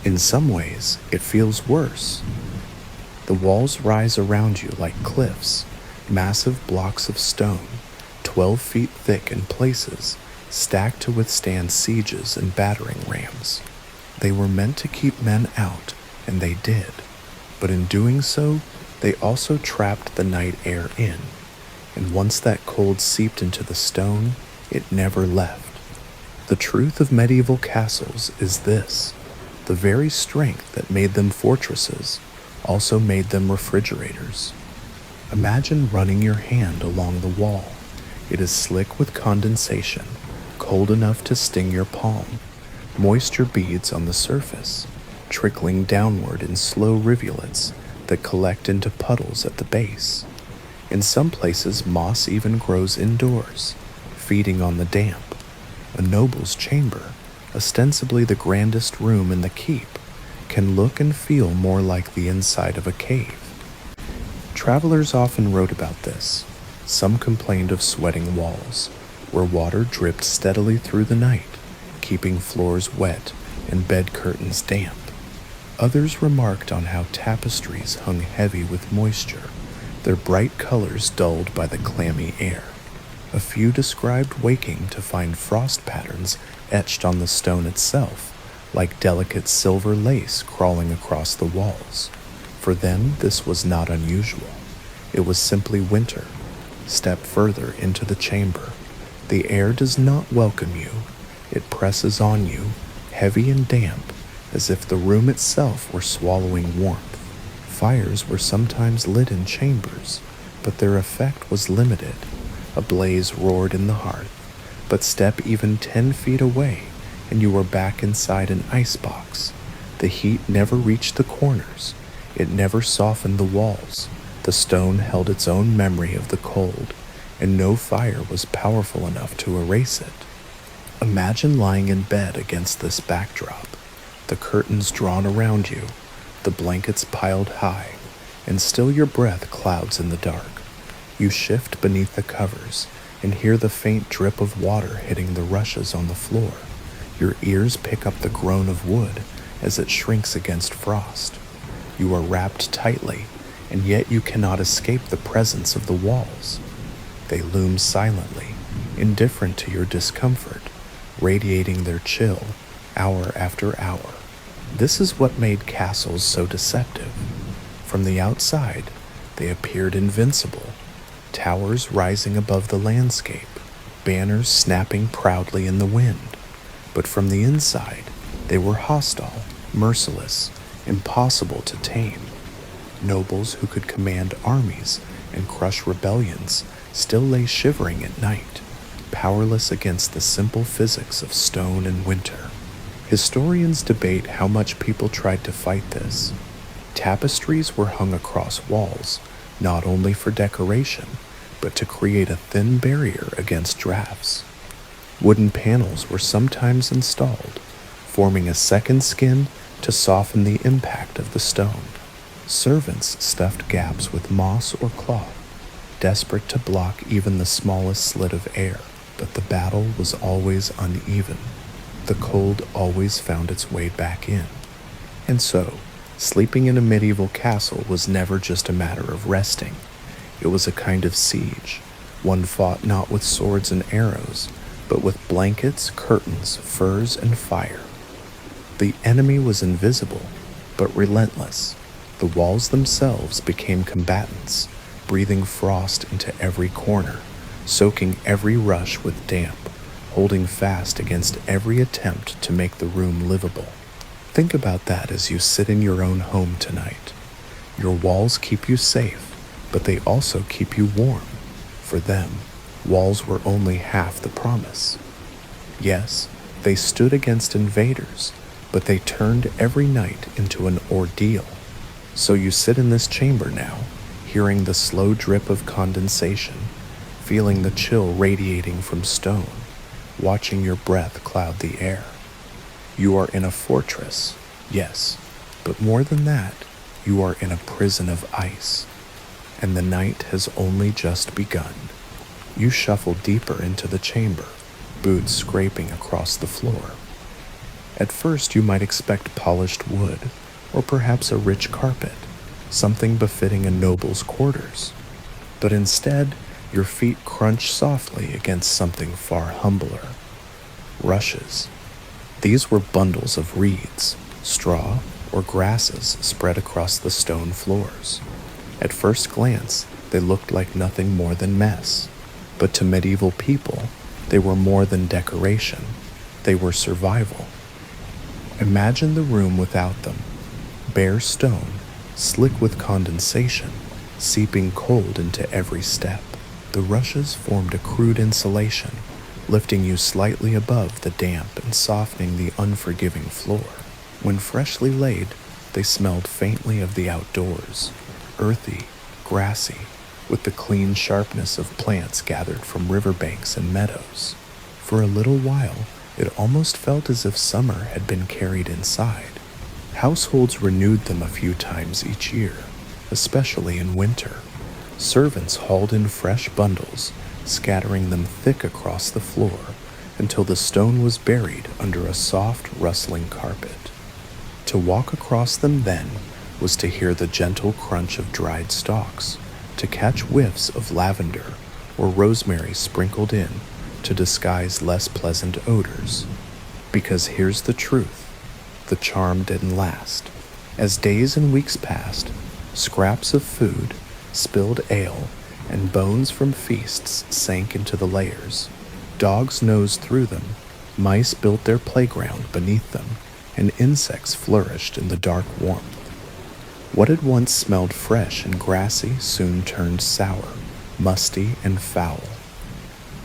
In some ways, it feels worse. The walls rise around you like cliffs, massive blocks of stone, 12 feet thick in places, stacked to withstand sieges and battering rams. They were meant to keep men out, and they did. But in doing so, they also trapped the night air in, and once that cold seeped into the stone, it never left. The truth of medieval castles is this: the very strength that made them fortresses also made them refrigerators. Imagine running your hand along the wall. It is slick with condensation, cold enough to sting your palm. Moisture beads on the surface, trickling downward in slow rivulets that collect into puddles at the base. In some places, moss even grows indoors, feeding on the damp. A noble's chamber, ostensibly the grandest room in the keep, can look and feel more like the inside of a cave. Travelers often wrote about this. Some complained of sweating walls, where water dripped steadily through the night, keeping floors wet and bed curtains damp. Others remarked on how tapestries hung heavy with moisture, their bright colors dulled by the clammy air. A few described waking to find frost patterns etched on the stone itself, like delicate silver lace crawling across the walls. For them, this was not unusual. It was simply winter. Step further into the chamber. The air does not welcome you. It presses on you, heavy and damp, as if the room itself were swallowing warmth. Fires were sometimes lit in chambers, but their effect was limited. A blaze roared in the hearth, but step even 10 feet away, and you were back inside an icebox. The heat never reached the corners. It never softened the walls. The stone held its own memory of the cold, and no fire was powerful enough to erase it. Imagine lying in bed against this backdrop, the curtains drawn around you, the blankets piled high, and still your breath clouds in the dark. You shift beneath the covers and hear the faint drip of water hitting the rushes on the floor. Your ears pick up the groan of wood as it shrinks against frost. You are wrapped tightly, and yet you cannot escape the presence of the walls. They loom silently, indifferent to your discomfort, radiating their chill hour after hour. This is what made castles so deceptive. From the outside, they appeared invincible, towers rising above the landscape, banners snapping proudly in the wind. But from the inside, They were hostile, merciless, impossible to tame. Nobles who could command armies and crush rebellions still lay shivering at night, powerless against the simple physics of stone and winter. Historians debate how much people tried to fight this. Tapestries were hung across walls, not only for decoration, but to create a thin barrier against drafts. Wooden panels were sometimes installed, forming a second skin to soften the impact of the stone. Servants stuffed gaps with moss or cloth, desperate to block even the smallest slit of air, but the battle was always uneven. The cold always found its way back in. And so, sleeping in a medieval castle was never just a matter of resting. It was a kind of siege, one fought not with swords and arrows, but with blankets, curtains, furs, and fire. The enemy was invisible, but relentless. The walls themselves became combatants, breathing frost into every corner, soaking every rush with damp, holding fast against every attempt to make the room livable. Think about that as you sit in your own home tonight. Your walls keep you safe, but they also keep you warm. For them, walls were only half the promise. Yes, they stood against invaders, but they turned every night into an ordeal. So you sit in this chamber now, hearing the slow drip of condensation, feeling the chill radiating from stone, watching your breath cloud the air. You are in a fortress, yes, but more than that, you are in a prison of ice, and the night has only just begun. You shuffle deeper into the chamber, boots scraping across the floor. At first you might expect polished wood, or perhaps a rich carpet, something befitting a noble's quarters. But instead, your feet crunch softly against something far humbler. Rushes. These were bundles of reeds, straw, or grasses spread across the stone floors. At first glance, they looked like nothing more than mess, but to medieval people, they were more than decoration. They were survival. Imagine the room without them. Bare stone, slick with condensation, seeping cold into every step. The rushes formed a crude insulation, lifting you slightly above the damp and softening the unforgiving floor. When freshly laid, they smelled faintly of the outdoors, earthy, grassy, with the clean sharpness of plants gathered from riverbanks and meadows. For a little while, it almost felt as if summer had been carried inside. Households renewed them a few times each year, especially in winter. Servants hauled in fresh bundles, scattering them thick across the floor until the stone was buried under a soft, rustling carpet. To walk across them then was to hear the gentle crunch of dried stalks, to catch whiffs of lavender or rosemary sprinkled in to disguise less pleasant odors. Because here's the truth, the charm didn't last. As days and weeks passed, scraps of food, spilled ale, and bones from feasts sank into the layers. Dogs nosed through them, mice built their playground beneath them, and insects flourished in the dark warmth. What had once smelled fresh and grassy soon turned sour, musty, and foul.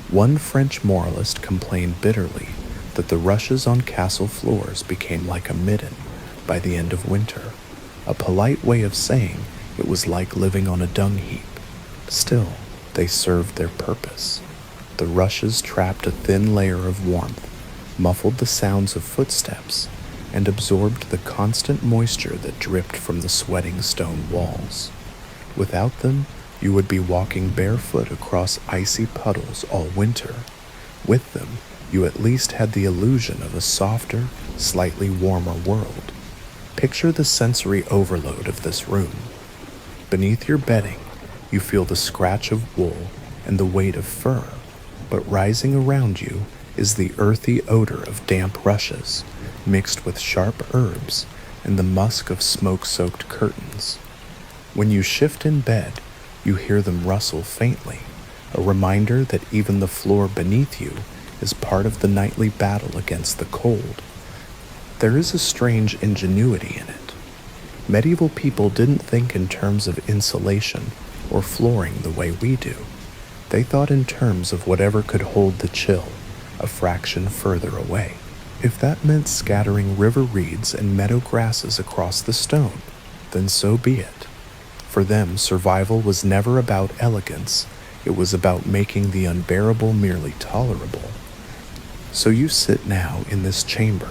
One French moralist complained bitterly that the rushes on castle floors became like a midden by the end of winter, a polite way of saying it was like living on a dung heap. Still, they served their purpose. The rushes trapped a thin layer of warmth, muffled the sounds of footsteps, and absorbed the constant moisture that dripped from the sweating stone walls. Without them, you would be walking barefoot across icy puddles all winter. With them, you at least had the illusion of a softer, slightly warmer world. Picture the sensory overload of this room. Beneath your bedding, you feel the scratch of wool and the weight of fur, but rising around you is the earthy odor of damp rushes, mixed with sharp herbs and the musk of smoke-soaked curtains. When you shift in bed, you hear them rustle faintly, a reminder that even the floor beneath you is part of the nightly battle against the cold. There is a strange ingenuity in it. Medieval people didn't think in terms of insulation or flooring the way we do. They thought in terms of whatever could hold the chill a fraction further away. If that meant scattering river reeds and meadow grasses across the stone, then so be it. For them, survival was never about elegance, it was about making the unbearable merely tolerable. So you sit now in this chamber,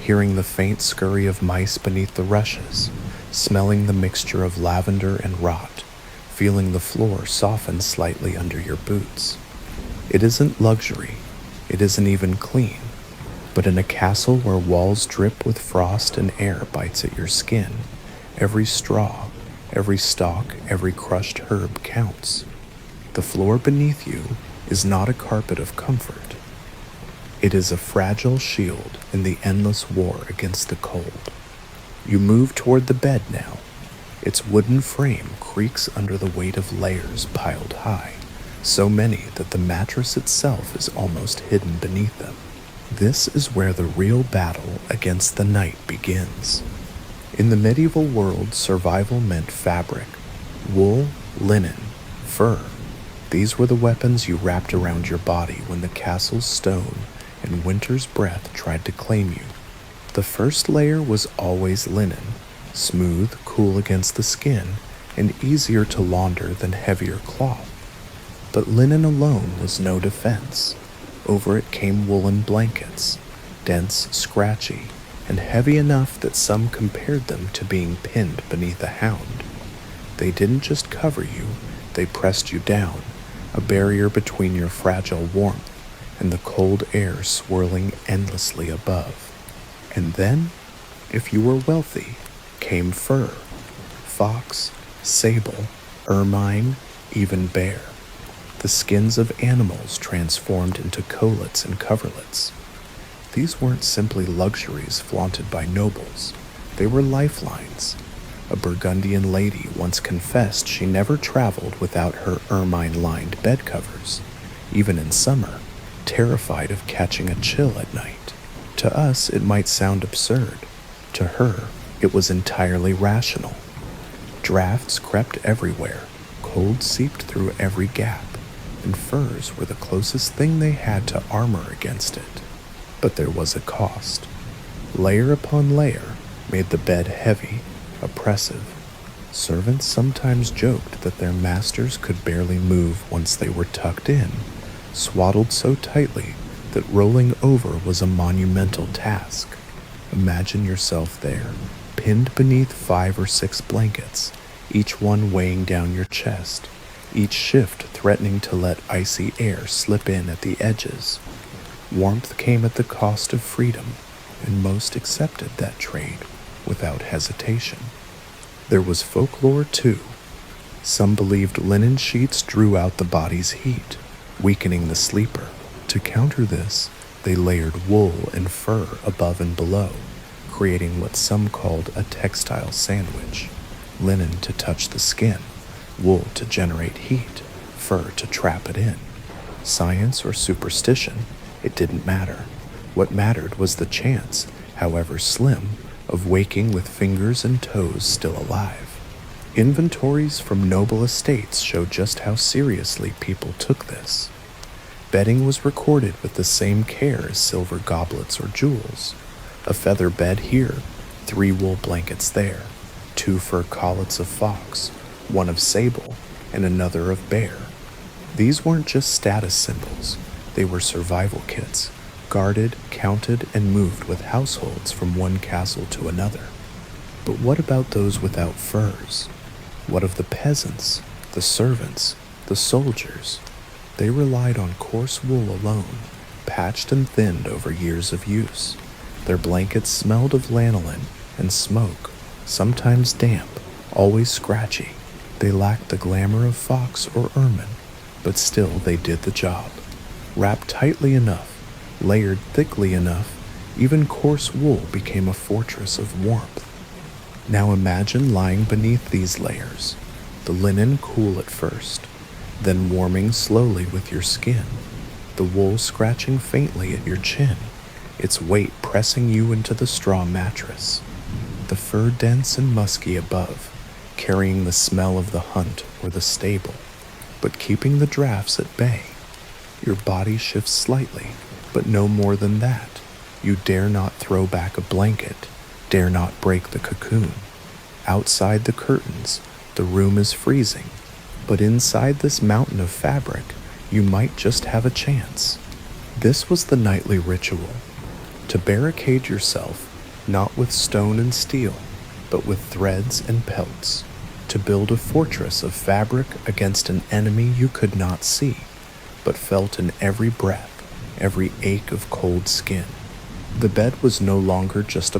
hearing the faint scurry of mice beneath the rushes, smelling the mixture of lavender and rot, feeling the floor soften slightly under your boots. It isn't luxury, it isn't even clean, but in a castle where walls drip with frost and air bites at your skin, every straw, every stalk, every crushed herb counts. The floor beneath you is not a carpet of comfort. It is a fragile shield in the endless war against the cold. You move toward the bed now. Its wooden frame creaks under the weight of layers piled high, so many that the mattress itself is almost hidden beneath them. This is where the real battle against the night begins. In the medieval world, survival meant fabric, wool, linen, fur. These were the weapons you wrapped around your body when the castle's stone and winter's breath tried to claim you. The first layer was always linen, smooth, cool against the skin, and easier to launder than heavier cloth. But linen alone was no defense. Over it came woolen blankets, dense, scratchy, and heavy enough that some compared them to being pinned beneath a hound. They didn't just cover you, they pressed you down, a barrier between your fragile warmth and the cold air swirling endlessly above. And then, if you were wealthy, came fur, fox, sable, ermine, even bear. The skins of animals transformed into collets and coverlets. These weren't simply luxuries flaunted by nobles. They were lifelines. A Burgundian lady once confessed she never traveled without her ermine-lined bed covers, even in summer, terrified of catching a chill at night. To us, it might sound absurd. To her, it was entirely rational. Drafts crept everywhere, cold seeped through every gap, and furs were the closest thing they had to armor against it. But there was a cost. Layer upon layer made the bed heavy, oppressive. Servants sometimes joked that their masters could barely move once they were tucked in, swaddled so tightly that rolling over was a monumental task. Imagine yourself there, pinned beneath 5 or 6 blankets, each one weighing down your chest, each shift threatening to let icy air slip in at the edges. Warmth came at the cost of freedom, and most accepted that trade without hesitation. There was folklore too. Some believed linen sheets drew out the body's heat, weakening the sleeper. To counter this, they layered wool and fur above and below, creating what some called a textile sandwich. Linen to touch the skin, wool to generate heat, fur to trap it in. Science or superstition, it didn't matter. What mattered was the chance, however slim, of waking with fingers and toes still alive. Inventories from noble estates show just how seriously people took this. Bedding was recorded with the same care as silver goblets or jewels. A feather bed here, 3 wool blankets there, 2 fur collets of fox, 1 of sable, and another of bear. These weren't just status symbols, they were survival kits, guarded, counted, and moved with households from one castle to another. But what about those without furs? What of the peasants, the servants, the soldiers? They relied on coarse wool alone, patched and thinned over years of use. Their blankets smelled of lanolin and smoke, sometimes damp, always scratchy. They lacked the glamour of fox or ermine, but still they did the job. Wrapped tightly enough, layered thickly enough, even coarse wool became a fortress of warmth. Now imagine lying beneath these layers, the linen cool at first, then warming slowly with your skin, the wool scratching faintly at your chin, its weight pressing you into the straw mattress. The fur dense and musky above, carrying the smell of the hunt or the stable, but keeping the drafts at bay. Your body shifts slightly, but no more than that. You dare not throw back a blanket, dare not break the cocoon. Outside the curtains, the room is freezing, but inside this mountain of fabric, you might just have a chance. This was the nightly ritual, to barricade yourself not with stone and steel, but with threads and pelts, to build a fortress of fabric against an enemy you could not see, but felt in every breath, every ache of cold skin. The bed was no longer just a